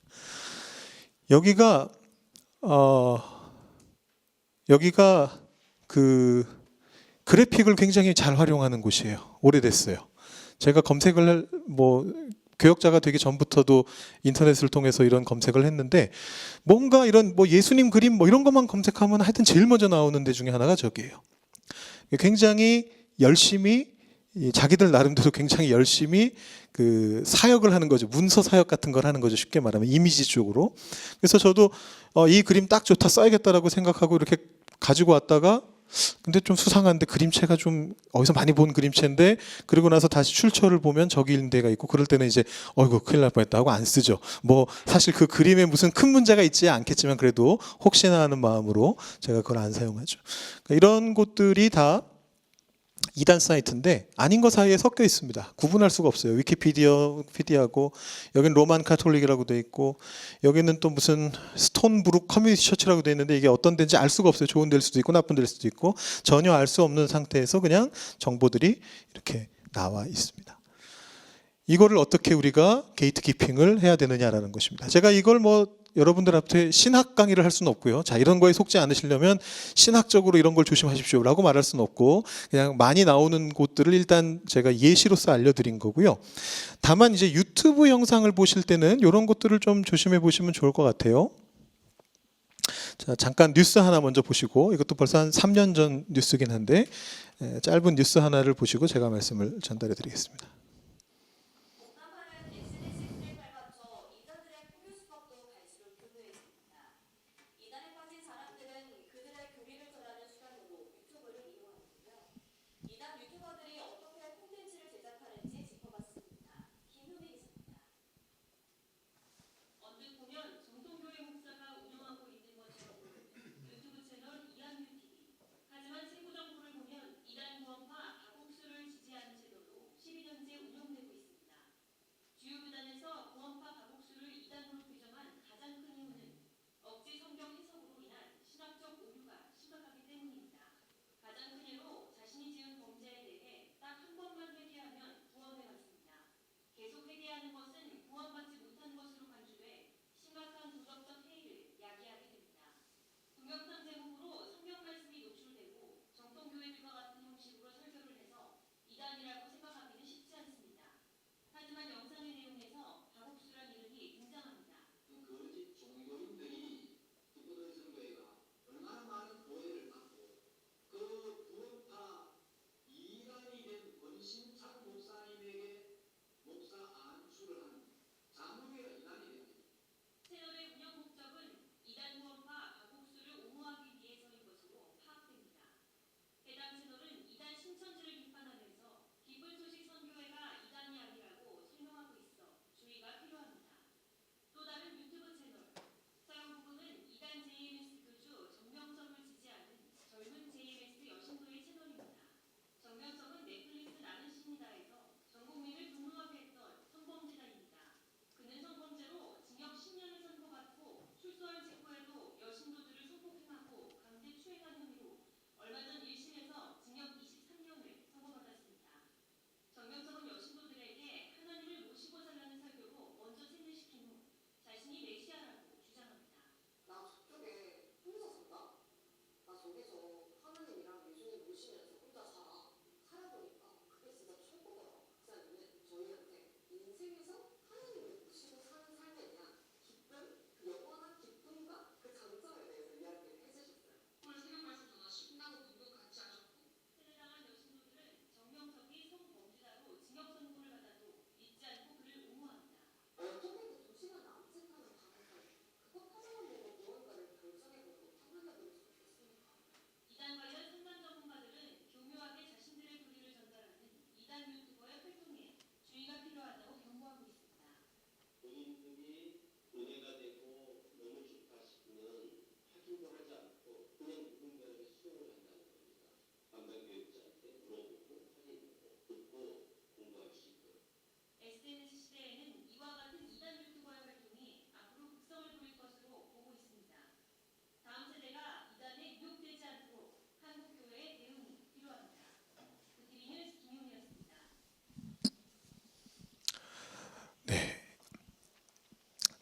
여기가 그 그래픽을 굉장히 잘 활용하는 곳이에요. 오래됐어요. 제가 검색을 교역자가 되기 전부터도 인터넷을 통해서 이런 검색을 했는데 뭔가 이런 예수님 그림 이런 것만 검색하면 하여튼 제일 먼저 나오는 데 중에 하나가 저기예요. 굉장히 열심히 자기들 나름대로 굉장히 열심히 그 사역을 하는 거죠. 문서 사역 같은 걸 하는 거죠. 쉽게 말하면 이미지 쪽으로. 그래서 저도 이 그림 딱 좋다 써야겠다라고 생각하고 이렇게 가지고 왔다가 근데 좀 수상한데 그림체가 좀 어디서 많이 본 그림체인데 그리고 나서 다시 출처를 보면 저기 있는 데가 있고 그럴 때는 이제 어이구 큰일 날 뻔했다 하고 안 쓰죠. 사실 그 그림에 무슨 큰 문제가 있지 않겠지만 그래도 혹시나 하는 마음으로 제가 그걸 안 사용하죠. 그러니까 이런 곳들이 다 이단 사이트인데 아닌 것 사이에 섞여 있습니다. 구분할 수가 없어요. 위키피디아고 여기는 로만 카톨릭이라고 돼 있고 여기는 또 무슨 스톤브룩 커뮤니티 처치라고 돼 있는데 이게 어떤 데인지 알 수가 없어요. 좋은 데일 수도 있고 나쁜 데일 수도 있고 전혀 알 수 없는 상태에서 그냥 정보들이 이렇게 나와 있습니다. 이거를 어떻게 우리가 게이트 키핑을 해야 되느냐라는 것입니다. 제가 이걸 여러분들한테 신학 강의를 할 수는 없고요. 자, 이런 거에 속지 않으시려면 신학적으로 이런 걸 조심하십시오라고 말할 수는 없고 그냥 많이 나오는 곳들을 일단 제가 예시로서 알려드린 거고요. 다만 이제 유튜브 영상을 보실 때는 이런 것들을 좀 조심해 보시면 좋을 것 같아요. 자, 잠깐 뉴스 하나 먼저 보시고 이것도 벌써 한 3년 전 뉴스긴 한데 짧은 뉴스 하나를 보시고 제가 말씀을 전달해 드리겠습니다.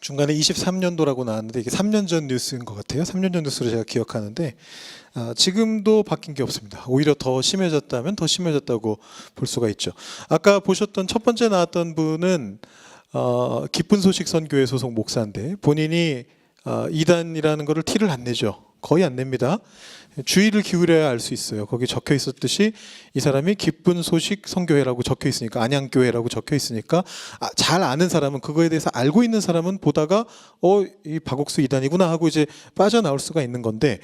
중간에 23년도라고 나왔는데 이게 3년 전 뉴스인 것 같아요. 3년 전 뉴스로 제가 기억하는데 지금도 바뀐 게 없습니다. 오히려 더 심해졌다면 더 심해졌다고 볼 수가 있죠. 아까 보셨던 첫 번째 나왔던 분은 기쁜 소식 선교회 소속 목사인데 본인이 이단이라는 거를 티를 안 내죠. 거의 안 냅니다. 주의를 기울여야 알 수 있어요. 거기 적혀 있었듯이 이 사람이 기쁜 소식 선교회라고 적혀 있으니까, 안양교회라고 적혀 있으니까 잘 아는 사람은, 그거에 대해서 알고 있는 사람은 보다가 이 박옥수 이단이구나 하고 이제 빠져나올 수가 있는 건데,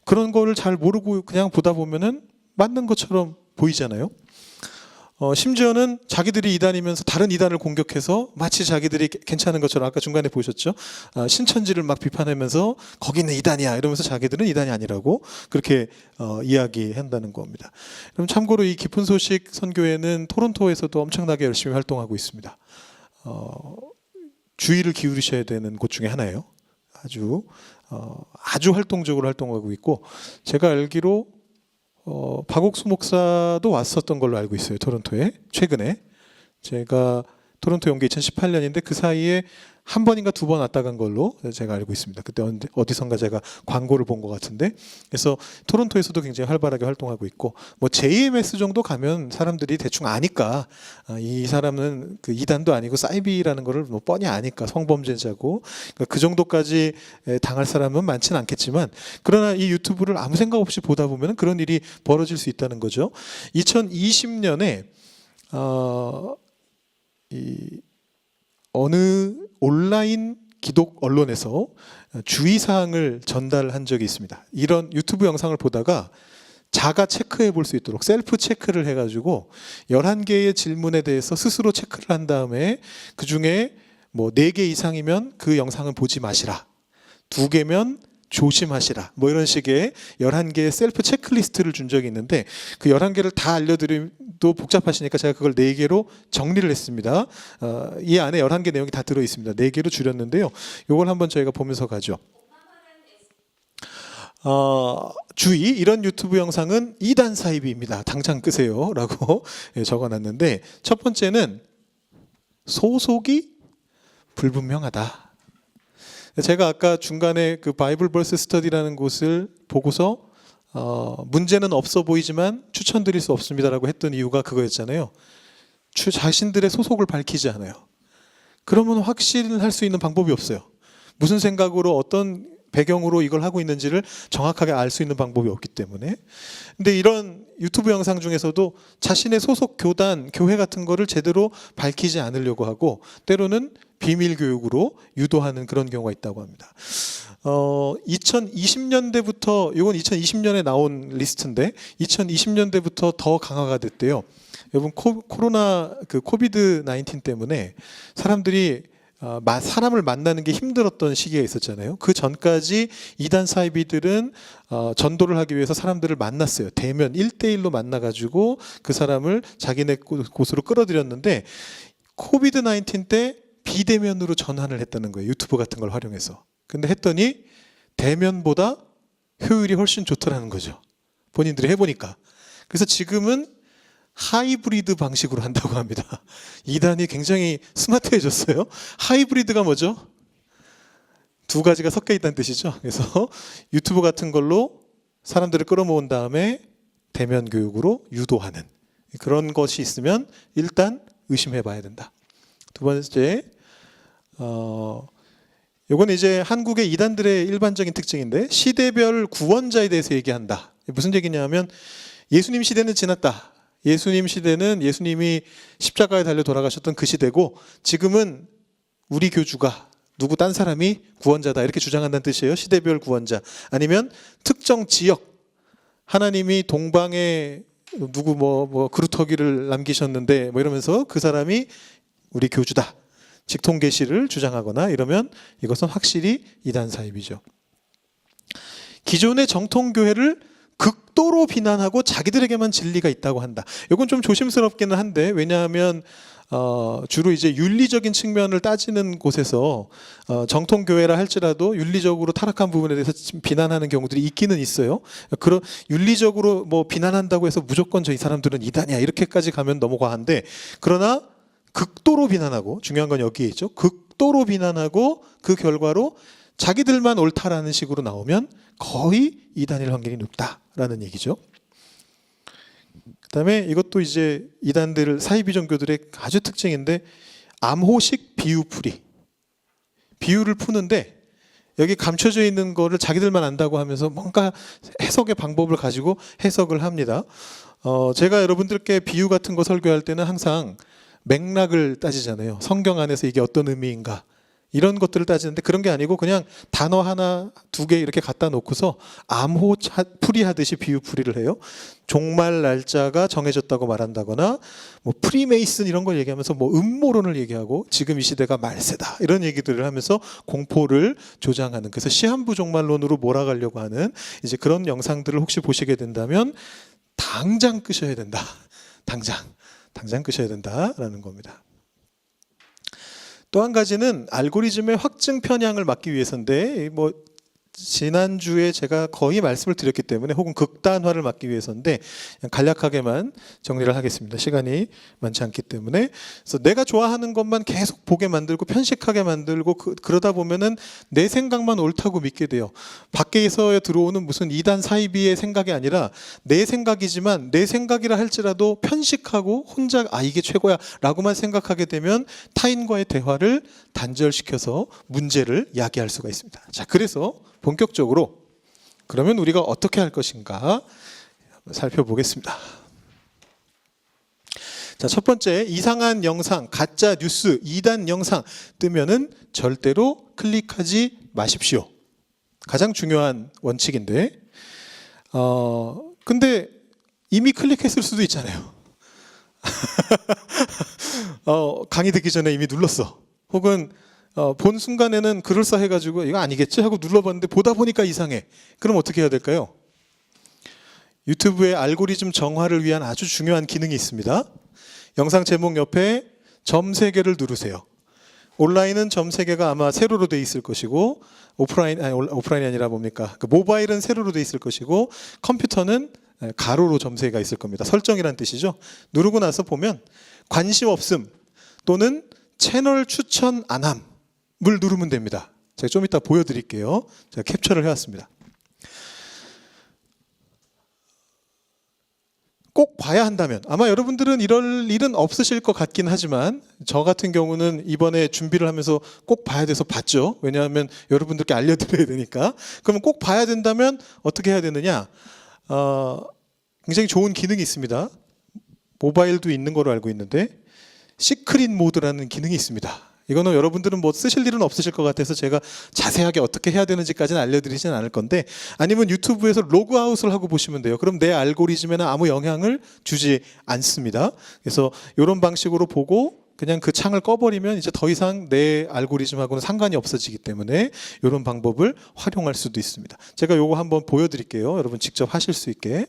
그런 거를 잘 모르고 그냥 보다 보면은 맞는 것처럼 보이잖아요. 심지어는 자기들이 이단이면서 다른 이단을 공격해서 마치 자기들이 괜찮은 것처럼, 아까 중간에 보셨죠? 신천지를 막 비판하면서 거기는 이단이야 이러면서 자기들은 이단이 아니라고 그렇게 이야기한다는 겁니다. 그럼 참고로 이 깊은 소식 선교회는 토론토에서도 엄청나게 열심히 활동하고 있습니다. 주의를 기울이셔야 되는 곳 중에 하나예요. 아주 활동적으로 활동하고 있고, 제가 알기로 박옥수 목사도 왔었던 걸로 알고 있어요. 토론토에 최근에. 제가 토론토에 온 게 2018년인데 그 사이에 한 번인가 두 번 왔다 간 걸로 제가 알고 있습니다. 그때 어디선가 제가 광고를 본 것 같은데, 그래서 토론토에서도 굉장히 활발하게 활동하고 있고, 뭐 JMS 정도 가면 사람들이 대충 아니까 이 사람은 그 이단도 아니고 사이비라는 거를 뭐 뻔히 아니까 성범죄자고, 그러니까 그 정도까지 당할 사람은 많지는 않겠지만, 그러나 이 유튜브를 아무 생각 없이 보다 보면 그런 일이 벌어질 수 있다는 거죠. 2020년에 어느 온라인 기독 언론에서 주의사항을 전달한 적이 있습니다. 이런 유튜브 영상을 보다가 자가 체크해 볼 수 있도록 셀프 체크를 해가지고 11개의 질문에 대해서 스스로 체크를 한 다음에 그 중에 뭐 4개 이상이면 그 영상은 보지 마시라, 2개면 조심하시라, 뭐 이런 식의 11개의 셀프 체크리스트를 준 적이 있는데, 그 11개를 다 알려드리도 복잡하시니까 제가 그걸 4개로 정리를 했습니다. 이 안에 11개 내용이 다 들어있습니다. 4개로 줄였는데요. 이걸 한번 저희가 보면서 가죠. 주의, 이런 유튜브 영상은 이단 사이비입니다. 당장 끄세요 라고 적어놨는데, 첫 번째는 소속이 불분명하다. 제가 아까 중간에 그 바이블 벌스 스터디라는 곳을 보고서 문제는 없어 보이지만 추천드릴 수 없습니다라고 했던 이유가 그거였잖아요. 자신들의 소속을 밝히지 않아요. 그러면 확신할 수 있는 방법이 없어요. 무슨 생각으로 어떤 배경으로 이걸 하고 있는지를 정확하게 알 수 있는 방법이 없기 때문에. 근데 이런 유튜브 영상 중에서도 자신의 소속 교단, 교회 같은 거를 제대로 밝히지 않으려고 하고, 때로는 비밀 교육으로 유도하는 그런 경우가 있다고 합니다. 2020년대부터, 이건 2020년에 나온 리스트인데 2020년대부터 더 강화가 됐대요. 여러분, 코로나 코비드 19 때문에 사람들이 사람을 만나는 게 힘들었던 시기가 있었잖아요. 그 전까지 이단 사이비들은 전도를 하기 위해서 사람들을 만났어요. 대면 1대1로 만나가지고 그 사람을 자기네 곳으로 끌어들였는데, 코비드 19 때 비대면으로 전환을 했다는 거예요. 유튜브 같은 걸 활용해서. 근데 했더니 대면보다 효율이 훨씬 좋더라는 거죠. 본인들이 해보니까. 그래서 지금은 하이브리드 방식으로 한다고 합니다. 이단이 굉장히 스마트해졌어요. 하이브리드가 뭐죠? 2가지가 섞여 있다는 뜻이죠. 그래서 유튜브 같은 걸로 사람들을 끌어모은 다음에 대면 교육으로 유도하는 그런 것이 있으면 일단 의심해 봐야 된다. 두 번째, 요건 이제 한국의 이단들의 일반적인 특징인데, 시대별 구원자에 대해서 얘기한다. 무슨 얘기냐면, 예수님 시대는 지났다. 예수님 시대는 예수님이 십자가에 달려 돌아가셨던 그 시대고, 지금은 우리 교주가 누구 딴 사람이 구원자다 이렇게 주장한다는 뜻이에요. 시대별 구원자. 아니면 특정 지역, 하나님이 동방에 누구 뭐 그루터기를 남기셨는데 뭐 이러면서 그 사람이 우리 교주다, 직통계시를 주장하거나 이러면 이것은 확실히 이단 사입이죠. 기존의 정통교회를 극도로 비난하고 자기들에게만 진리가 있다고 한다. 이건 좀 조심스럽기는 한데, 왜냐하면 주로 이제 윤리적인 측면을 따지는 곳에서 정통교회라 할지라도 윤리적으로 타락한 부분에 대해서 비난하는 경우들이 있기는 있어요. 그런 윤리적으로 뭐 비난한다고 해서 무조건 저 이 사람들은 이단이야 이렇게까지 가면 너무 과한데, 그러나 극도로 비난하고, 중요한 건 여기에 있죠. 극도로 비난하고 그 결과로 자기들만 옳다라는 식으로 나오면 거의 이단일 확률이 높다라는 얘기죠. 그다음에 이것도 이제 이단들 사이비 종교들의 아주 특징인데 암호식 비유풀이. 비유를 푸는데 여기 감춰져 있는 거를 자기들만 안다고 하면서 뭔가 해석의 방법을 가지고 해석을 합니다. 제가 여러분들께 비유 같은 거 설교할 때는 항상 맥락을 따지잖아요. 성경 안에서 이게 어떤 의미인가 이런 것들을 따지는데 그런 게 아니고 그냥 단어 하나 두 개 이렇게 갖다 놓고서 암호 풀이하듯이 비유 풀이를 해요. 종말 날짜가 정해졌다고 말한다거나 뭐 프리메이슨 이런 걸 얘기하면서 뭐 음모론을 얘기하고 지금 이 시대가 말세다 이런 얘기들을 하면서 공포를 조장하는, 그래서 시한부 종말론으로 몰아가려고 하는 이제 그런 영상들을 혹시 보시게 된다면 당장 끄셔야 된다. 당장 끄셔야 된다라는 겁니다. 또 한 가지는 알고리즘의 확증 편향을 막기 위해서인데, 뭐 지난주에 제가 거의 말씀을 드렸기 때문에 혹은 극단화를 막기 위해서인데 그냥 간략하게만 정리를 하겠습니다. 시간이 많지 않기 때문에. 그래서 내가 좋아하는 것만 계속 보게 만들고 편식하게 만들고 그러다 보면은 내 생각만 옳다고 믿게 돼요. 밖에서 들어오는 무슨 이단 사이비의 생각이 아니라 내 생각이지만 내 생각이라 할지라도 편식하고 혼자 이게 최고야 라고만 생각하게 되면 타인과의 대화를 단절시켜서 문제를 야기할 수가 있습니다. 자, 그래서 본격적으로 그러면 우리가 어떻게 할 것인가 살펴보겠습니다. 자, 첫 번째, 이상한 영상, 가짜 뉴스, 이단 영상 뜨면은 절대로 클릭하지 마십시오. 가장 중요한 원칙인데, 근데 이미 클릭했을 수도 있잖아요. 강의 듣기 전에 이미 눌렀어. 혹은 본 순간에는 그럴싸해가지고 이거 아니겠지 하고 눌러봤는데 보다 보니까 이상해. 그럼 어떻게 해야 될까요? 유튜브의 알고리즘 정화를 위한 아주 중요한 기능이 있습니다. 영상 제목 옆에 점 3개를 누르세요. 온라인은 점 3개가 아마 세로로 돼 있을 것이고 오프라인이 아니라 뭡니까? 그 모바일은 세로로 돼 있을 것이고 컴퓨터는 가로로 점 3개가 있을 겁니다. 설정이란 뜻이죠. 누르고 나서 보면 관심 없음 또는 채널 추천 안함 을 누르면 됩니다. 제가 좀 이따 보여드릴게요. 제가 캡처를 해왔습니다. 꼭 봐야 한다면, 아마 여러분들은 이럴 일은 없으실 것 같긴 하지만 저 같은 경우는 이번에 준비를 하면서 꼭 봐야 돼서 봤죠. 왜냐하면 여러분들께 알려드려야 되니까. 그러면 꼭 봐야 된다면 어떻게 해야 되느냐? 굉장히 좋은 기능이 있습니다. 모바일도 있는 거로 알고 있는데 시크릿 모드라는 기능이 있습니다. 이거는 여러분들은 뭐 쓰실 일은 없으실 것 같아서 제가 자세하게 어떻게 해야 되는지까지는 알려드리지는 않을 건데, 아니면 유튜브에서 로그아웃을 하고 보시면 돼요. 그럼 내 알고리즘에는 아무 영향을 주지 않습니다. 그래서 이런 방식으로 보고 그냥 그 창을 꺼버리면 이제 더 이상 내 알고리즘하고는 상관이 없어지기 때문에 이런 방법을 활용할 수도 있습니다. 제가 요거 한번 보여드릴게요. 여러분 직접 하실 수 있게.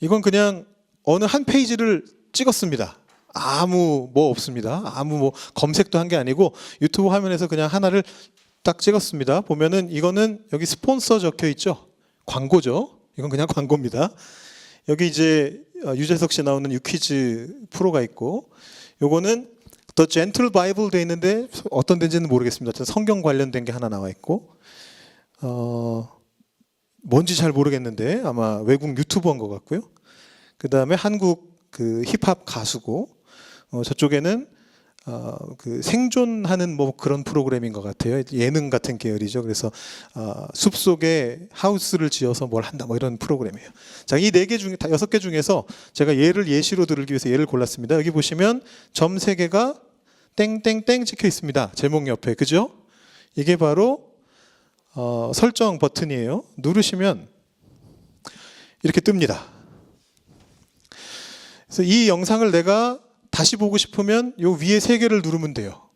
이건 그냥 어느 한 페이지를 찍었습니다. 아무 뭐 없습니다. 아무 뭐 검색도 한 게 아니고 유튜브 화면에서 그냥 하나를 딱 찍었습니다. 보면은 이거는 여기 스폰서 적혀 있죠. 광고죠. 이건 그냥 광고입니다. 여기 이제 유재석 씨 나오는 유퀴즈 프로가 있고, 요거는 The Gentle Bible 돼 있는데 어떤 데인지는 모르겠습니다. 성경 관련된 게 하나 나와 있고, 뭔지 잘 모르겠는데 아마 외국 유튜버인 것 같고요. 그 다음에 한국 그 힙합 가수고, 저쪽에는 그 생존하는 뭐 그런 프로그램인 것 같아요. 예능 같은 계열이죠. 그래서 숲 속에 하우스를 지어서 뭘 한다 뭐 이런 프로그램이에요. 자, 이 4개 중에 6개 중에서 제가 예시로 들기 위해서 예를 골랐습니다. 여기 보시면 점 3개가 땡땡땡 찍혀 있습니다. 제목 옆에, 그죠? 이게 바로 설정 버튼이에요. 누르시면 이렇게 뜹니다. 그래서 이 영상을 내가 다시 보고 싶으면 요 위에 3개를 누르면 돼요.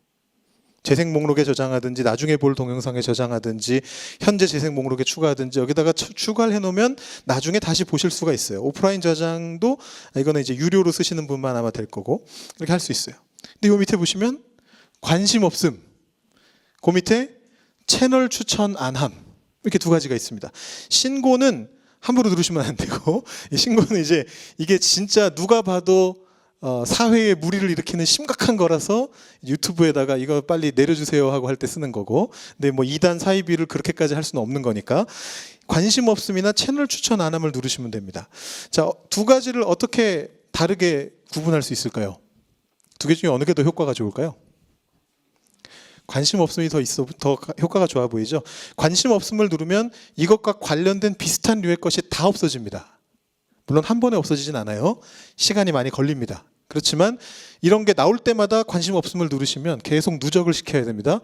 재생 목록에 저장하든지 나중에 볼 동영상에 저장하든지 현재 재생 목록에 추가하든지 여기다가 추가를 해놓으면 나중에 다시 보실 수가 있어요. 오프라인 저장도 이거는 이제 유료로 쓰시는 분만 아마 될 거고 이렇게 할 수 있어요. 근데 요 밑에 보시면 관심 없음, 그 밑에 채널 추천 안함, 이렇게 2가지가 있습니다. 신고는 함부로 누르시면 안 되고, 이 신고는 이제 이게 진짜 누가 봐도 사회에 무리를 일으키는 심각한 거라서 유튜브에다가 이거 빨리 내려주세요 하고 할 때 쓰는 거고, 근데 뭐 2단 사이비를 그렇게까지 할 수는 없는 거니까 관심 없음이나 채널 추천 안 함을 누르시면 됩니다. 자, 두 가지를 어떻게 다르게 구분할 수 있을까요? 두 개 중에 어느 게 더 효과가 좋을까요? 관심 없음이 더 효과가 좋아 보이죠? 관심 없음을 누르면 이것과 관련된 비슷한 류의 것이 다 없어집니다. 물론 한 번에 없어지진 않아요. 시간이 많이 걸립니다. 그렇지만 이런 게 나올 때마다 관심 없음을 누르시면 계속 누적을 시켜야 됩니다.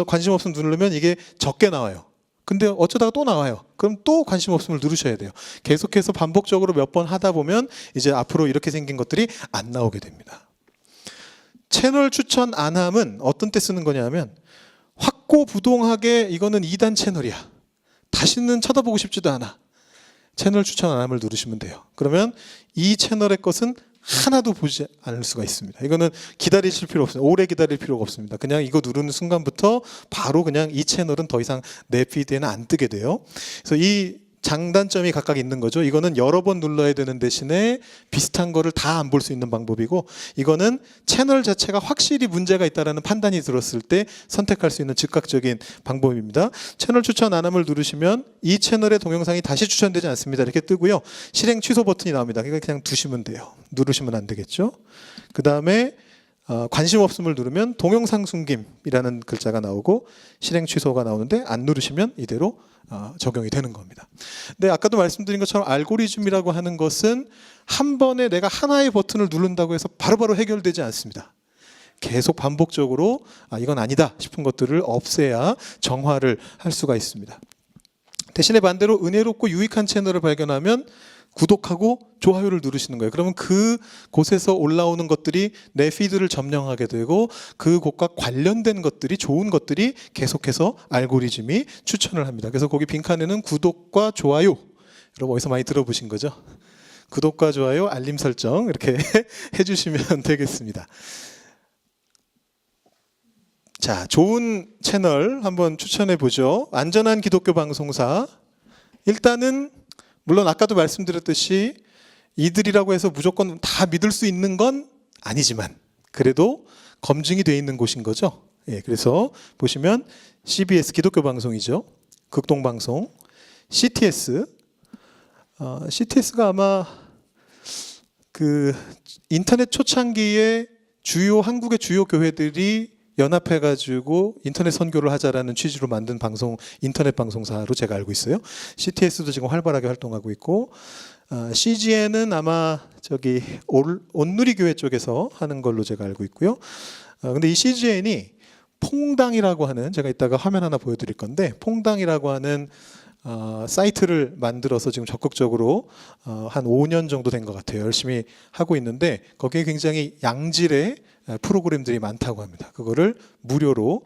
관심 없음 누르면 이게 적게 나와요. 근데 어쩌다가 또 나와요. 그럼 또 관심 없음을 누르셔야 돼요. 계속해서 반복적으로 몇 번 하다 보면 이제 앞으로 이렇게 생긴 것들이 안 나오게 됩니다. 채널 추천 안 함은 어떤 때 쓰는 거냐면 확고부동하게 이거는 2단 채널이야. 다시는 쳐다보고 싶지도 않아. 채널 추천 안 함을 누르시면 돼요. 그러면 이 채널의 것은 하나도 보지 않을 수가 있습니다. 이거는 기다리실 필요 없습니다. 오래 기다릴 필요가 없습니다. 그냥 이거 누르는 순간부터 바로 그냥 이 채널은 더 이상 내 피드에는 안 뜨게 돼요. 그래서 이 장단점이 각각 있는 거죠. 이거는 여러 번 눌러야 되는 대신에 비슷한 거를 다 안 볼 수 있는 방법이고, 이거는 채널 자체가 확실히 문제가 있다는 판단이 들었을 때 선택할 수 있는 즉각적인 방법입니다. 채널 추천 안 함을 누르시면 이 채널의 동영상이 다시 추천되지 않습니다. 이렇게 뜨고요. 실행 취소 버튼이 나옵니다. 그냥 두시면 돼요. 누르시면 안 되겠죠. 그 다음에 관심 없음을 누르면 동영상 숨김이라는 글자가 나오고 실행 취소가 나오는데 안 누르시면 이대로 적용이 되는 겁니다. 근데 아까도 말씀드린 것처럼 알고리즘이라고 하는 것은 한 번에 내가 하나의 버튼을 누른다고 해서 바로바로 해결되지 않습니다. 계속 반복적으로 이건 아니다 싶은 것들을 없애야 정화를 할 수가 있습니다. 대신에 반대로 은혜롭고 유익한 채널을 발견하면 구독하고 좋아요를 누르시는 거예요. 그러면 그 곳에서 올라오는 것들이 내 피드를 점령하게 되고 그 곳과 관련된 것들이, 좋은 것들이 계속해서 알고리즘이 추천을 합니다. 그래서 거기 빈칸에는 구독과 좋아요, 여러분 어디서 많이 들어보신 거죠? 구독과 좋아요, 알림 설정 이렇게 해주시면 되겠습니다. 자, 좋은 채널 한번 추천해 보죠. 안전한 기독교 방송사. 일단은 물론 아까도 말씀드렸듯이 이들이라고 해서 무조건 다 믿을 수 있는 건 아니지만 그래도 검증이 되어 있는 곳인 거죠. 예, 그래서 보시면 CBS 기독교 방송이죠. 극동방송, CTS. CTS가 아마 그 인터넷 초창기에 한국의 주요 교회들이 연합해가지고 인터넷 선교를 하자라는 취지로 만든 방송, 인터넷 방송사로 제가 알고 있어요. CTS도 지금 활발하게 활동하고 있고, CGN은 아마 저기 온누리교회 쪽에서 하는 걸로 제가 알고 있고요. 근데 이 CGN이 퐁당이라고 하는, 제가 이따가 화면 하나 보여드릴 건데, 퐁당이라고 하는 사이트를 만들어서 지금 적극적으로 한 5년 정도 된 것 같아요. 열심히 하고 있는데 거기에 굉장히 양질의 프로그램들이 많다고 합니다. 그거를 무료로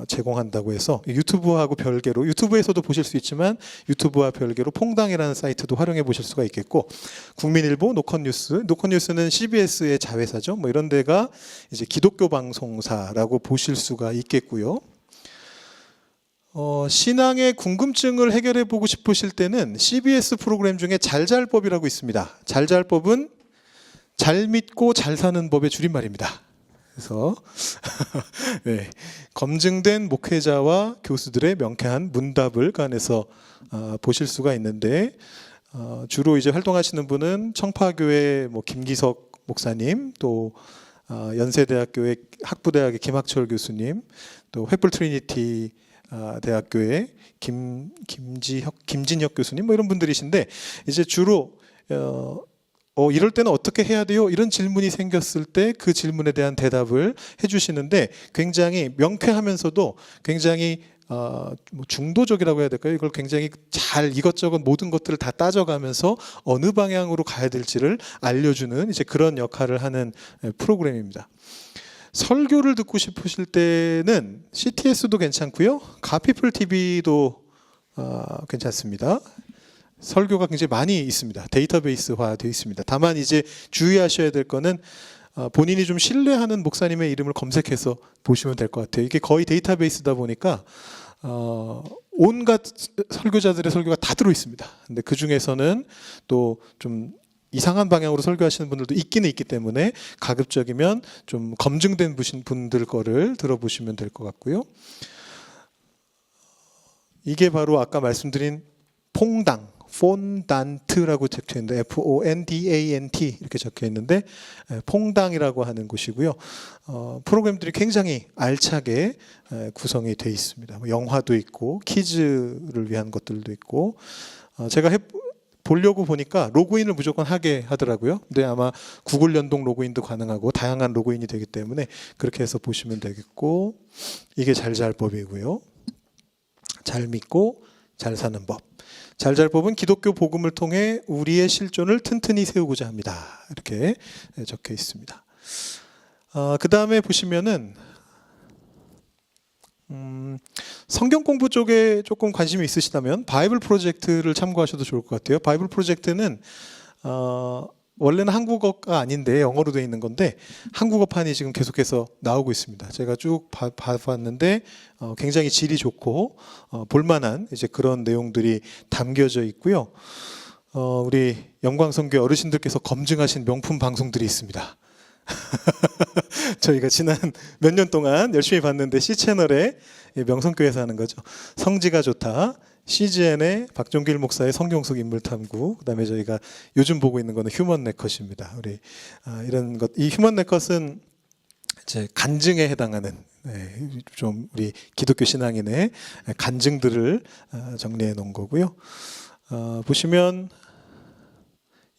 제공한다고 해서 유튜브하고 별개로, 유튜브에서도 보실 수 있지만 유튜브와 별개로 퐁당이라는 사이트도 활용해 보실 수가 있겠고, 국민일보, 노컷뉴스는 CBS의 자회사죠. 뭐 이런 데가 이제 기독교 방송사라고 보실 수가 있겠고요. 신앙의 궁금증을 해결해 보고 싶으실 때는 CBS 프로그램 중에 잘잘법이라고 있습니다. 잘잘법은 잘 믿고 잘 사는 법의 줄임말입니다. 그래서 네, 검증된 목회자와 교수들의 명쾌한 문답을 그 안에서 보실 수가 있는데, 주로 이제 활동하시는 분은 청파교회 김기석 목사님, 또 연세대학교의 학부대학의 김학철 교수님, 또 횃불 트리니티 대학교의 김진혁 교수님, 뭐 이런 분들이신데, 이제 주로 이럴 때는 어떻게 해야 돼요? 이런 질문이 생겼을 때 그 질문에 대한 대답을 해주시는데 굉장히 명쾌하면서도 굉장히 중도적이라고 해야 될까요? 이걸 굉장히 잘 이것저것 모든 것들을 다 따져가면서 어느 방향으로 가야 될지를 알려주는 이제 그런 역할을 하는 프로그램입니다. 설교를 듣고 싶으실 때는 CTS도 괜찮고요. 가피플 TV도 괜찮습니다. 설교가 굉장히 많이 있습니다. 데이터베이스화 되어 있습니다. 다만 이제 주의하셔야 될 거는 본인이 좀 신뢰하는 목사님의 이름을 검색해서 보시면 될 것 같아요. 이게 거의 데이터베이스다 보니까 온갖 설교자들의 설교가 다 들어 있습니다. 근데 그 중에서는 또 좀 이상한 방향으로 설교하시는 분들도 있기는 있기 때문에 가급적이면 좀 검증된 분들 거를 들어보시면 될 것 같고요. 이게 바로 아까 말씀드린 폰단트라고 적혀 있는데 FONDANT 이렇게 적혀 있는데 퐁당이라고 하는 곳이고요. 프로그램들이 굉장히 알차게 구성이 되어 있습니다. 영화도 있고 퀴즈를 위한 것들도 있고 제가 보려고 보니까 로그인을 무조건 하게 하더라고요. 근데 아마 구글 연동 로그인도 가능하고 다양한 로그인이 되기 때문에 그렇게 해서 보시면 되겠고 이게 잘잘법이고요. 잘 믿고 잘 사는 법. 잘잘법은 기독교 복음을 통해 우리의 실존을 튼튼히 세우고자 합니다. 이렇게 적혀 있습니다. 그 다음에 보시면은 성경 공부 쪽에 조금 관심이 있으시다면 바이블 프로젝트를 참고하셔도 좋을 것 같아요. 바이블 프로젝트는 원래는 한국어가 아닌데 영어로 되어 있는 건데 한국어판이 지금 계속해서 나오고 있습니다. 제가 쭉 봐봤는데 굉장히 질이 좋고 볼만한 이제 그런 내용들이 담겨져 있고요. 우리 영광선교회 어르신들께서 검증하신 명품 방송들이 있습니다. 저희가 지난 몇 년 동안 열심히 봤는데 C채널에 명성교회에서 하는 거죠. 성지가 좋다. CGN의 박종길 목사의 성경 속 인물 탐구. 그다음에 저희가 요즘 보고 있는 거는 휴먼 네컷입니다. 우리 이런 것, 이 휴먼 네컷은 이제 간증에 해당하는 좀 우리 기독교 신앙인의 간증들을 정리해 놓은 거고요. 보시면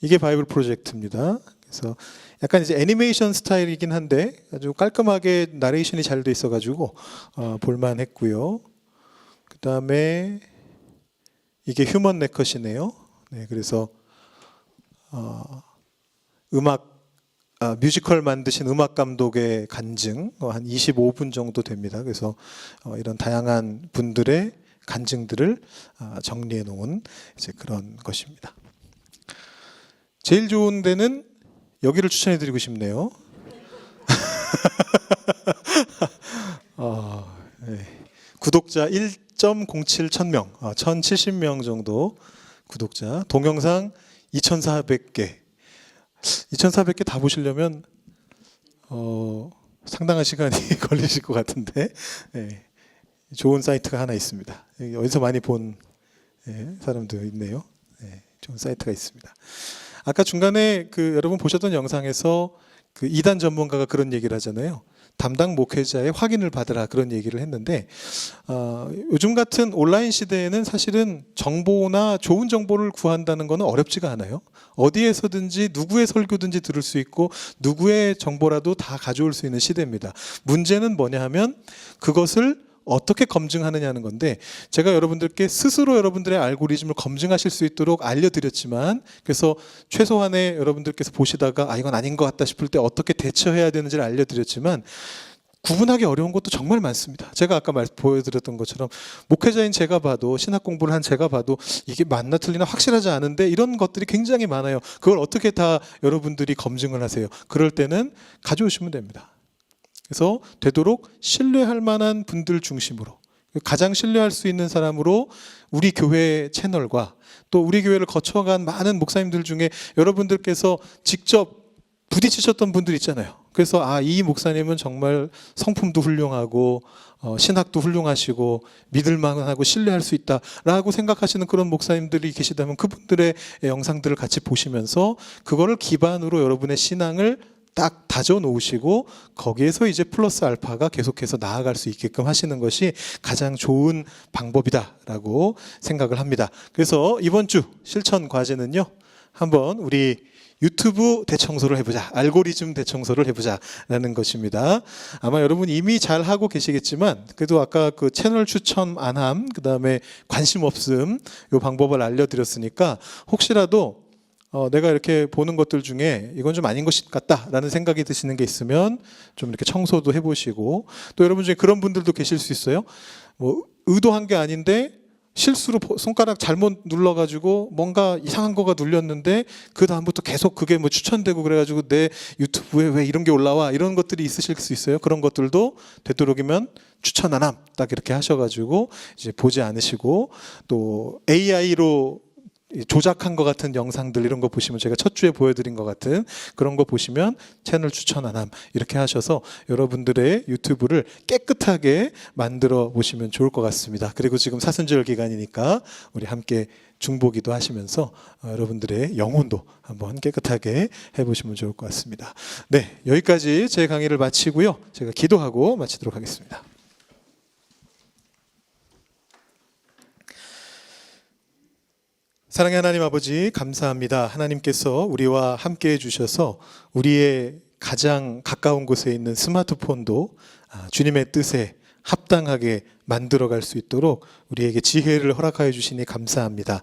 이게 바이블 프로젝트입니다. 그래서 약간 이제 애니메이션 스타일이긴 한데 아주 깔끔하게 나레이션이 잘 돼 있어가지고 볼만했고요. 그 다음에 이게 휴먼 네컷이네요. 네, 그래서 뮤지컬 만드신 음악 감독의 간증 한 25분 정도 됩니다. 그래서 이런 다양한 분들의 간증들을 정리해 놓은 이제 그런 것입니다. 제일 좋은 데는 여기를 추천해 드리고 싶네요. 네. 구독자 1.07 천명, 1070명 정도 구독자, 동영상 2400개. 2400개 다 보시려면 상당한 시간이 걸리실 것 같은데 네. 좋은 사이트가 하나 있습니다. 어디서 많이 본 사람도 있네요. 네. 좋은 사이트가 있습니다. 아까 중간에 여러분 보셨던 영상에서 이단 전문가가 그런 얘기를 하잖아요. 담당 목회자의 확인을 받으라 그런 얘기를 했는데 요즘 같은 온라인 시대에는 사실은 정보나 좋은 정보를 구한다는 것은 어렵지가 않아요. 어디에서든지 누구의 설교든지 들을 수 있고 누구의 정보라도 다 가져올 수 있는 시대입니다. 문제는 뭐냐 하면 그것을 어떻게 검증하느냐는 건데 제가 여러분들께 스스로 여러분들의 알고리즘을 검증하실 수 있도록 알려드렸지만 그래서 최소한의 여러분들께서 보시다가 이건 아닌 것 같다 싶을 때 어떻게 대처해야 되는지를 알려드렸지만 구분하기 어려운 것도 정말 많습니다. 제가 아까 보여드렸던 것처럼 목회자인 제가 봐도 신학 공부를 한 제가 봐도 이게 맞나 틀리나 확실하지 않은데 이런 것들이 굉장히 많아요. 그걸 어떻게 다 여러분들이 검증을 하세요? 그럴 때는 가져오시면 됩니다. 그래서 되도록 신뢰할 만한 분들 중심으로 가장 신뢰할 수 있는 사람으로 우리 교회 채널과 또 우리 교회를 거쳐간 많은 목사님들 중에 여러분들께서 직접 부딪히셨던 분들 있잖아요. 그래서 이 목사님은 정말 성품도 훌륭하고 신학도 훌륭하시고 믿을만하고 신뢰할 수 있다라고 생각하시는 그런 목사님들이 계시다면 그분들의 영상들을 같이 보시면서 그거를 기반으로 여러분의 신앙을 딱 다져 놓으시고 거기에서 이제 플러스 알파가 계속해서 나아갈 수 있게끔 하시는 것이 가장 좋은 방법이다라고 생각을 합니다. 그래서 이번 주 실천 과제는요. 한번 우리 유튜브 대청소를 해보자. 알고리즘 대청소를 해보자라는 것입니다. 아마 여러분 이미 잘 하고 계시겠지만 그래도 아까 그 채널 추천 안함 그다음에 관심 없음 이 방법을 알려드렸으니까 혹시라도 내가 이렇게 보는 것들 중에 이건 좀 아닌 것 같다라는 생각이 드시는 게 있으면 좀 이렇게 청소도 해보시고 또 여러분 중에 그런 분들도 계실 수 있어요. 뭐 의도한 게 아닌데 실수로 손가락 잘못 눌러가지고 뭔가 이상한 거가 눌렸는데 그 다음부터 계속 그게 뭐 추천되고 그래가지고 내 유튜브에 왜 이런 게 올라와 이런 것들이 있으실 수 있어요. 그런 것들도 되도록이면 추천 안 함 딱 이렇게 하셔가지고 이제 보지 않으시고, 또 AI로 조작한 것 같은 영상들 이런 거 보시면 제가 첫 주에 보여드린 것 같은 그런 거 보시면 채널 추천 안 함 이렇게 하셔서 여러분들의 유튜브를 깨끗하게 만들어 보시면 좋을 것 같습니다. 그리고 지금 사순절 기간이니까 우리 함께 중보기도 하시면서 여러분들의 영혼도 한번 깨끗하게 해보시면 좋을 것 같습니다. 네, 여기까지 제 강의를 마치고요. 제가 기도하고 마치도록 하겠습니다. 사랑의 하나님 아버지, 감사합니다. 하나님께서 우리와 함께 해주셔서 우리의 가장 가까운 곳에 있는 스마트폰도 주님의 뜻에 합당하게 만들어갈 수 있도록 우리에게 지혜를 허락하여 주시니 감사합니다.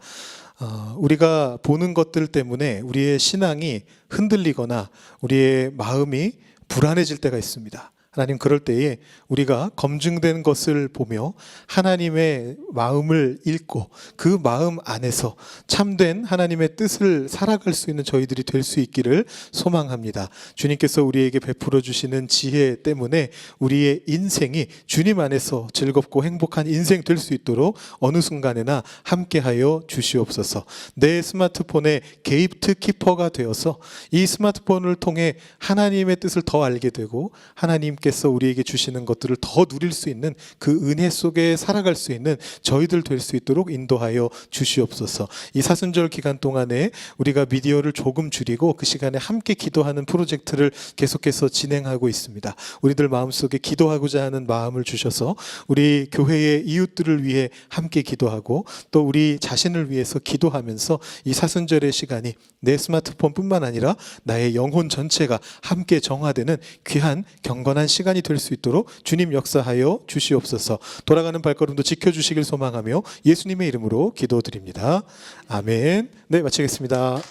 우리가 보는 것들 때문에 우리의 신앙이 흔들리거나 우리의 마음이 불안해질 때가 있습니다. 하나님, 그럴 때에 우리가 검증된 것을 보며 하나님의 마음을 읽고 그 마음 안에서 참된 하나님의 뜻을 살아갈 수 있는 저희들이 될 수 있기를 소망합니다. 주님께서 우리에게 베풀어 주시는 지혜 때문에 우리의 인생이 주님 안에서 즐겁고 행복한 인생 될 수 있도록 어느 순간에나 함께하여 주시옵소서. 내 스마트폰의 게이트 키퍼가 되어서 이 스마트폰을 통해 하나님의 뜻을 더 알게 되고 하나님께서 우리에게 주시는 것들을 더 누릴 수 있는 그 은혜 속에 살아갈 수 있는 저희들 될 수 있도록 인도하여 주시옵소서. 이 사순절 기간 동안에 우리가 미디어를 조금 줄이고 그 시간에 함께 기도하는 프로젝트를 계속해서 진행하고 있습니다. 우리들 마음속에 기도하고자 하는 마음을 주셔서 우리 교회의 이웃들을 위해 함께 기도하고 또 우리 자신을 위해서 기도하면서 이 사순절의 시간이 내 스마트폰뿐만 아니라 나의 영혼 전체가 함께 정화되는 귀한 경건한 시간이 될 수 있도록 주님 역사하여 주시옵소서. 돌아가는 발걸음도 지켜주시길 소망하며 예수님의 이름으로 기도드립니다. 아멘. 네, 마치겠습니다.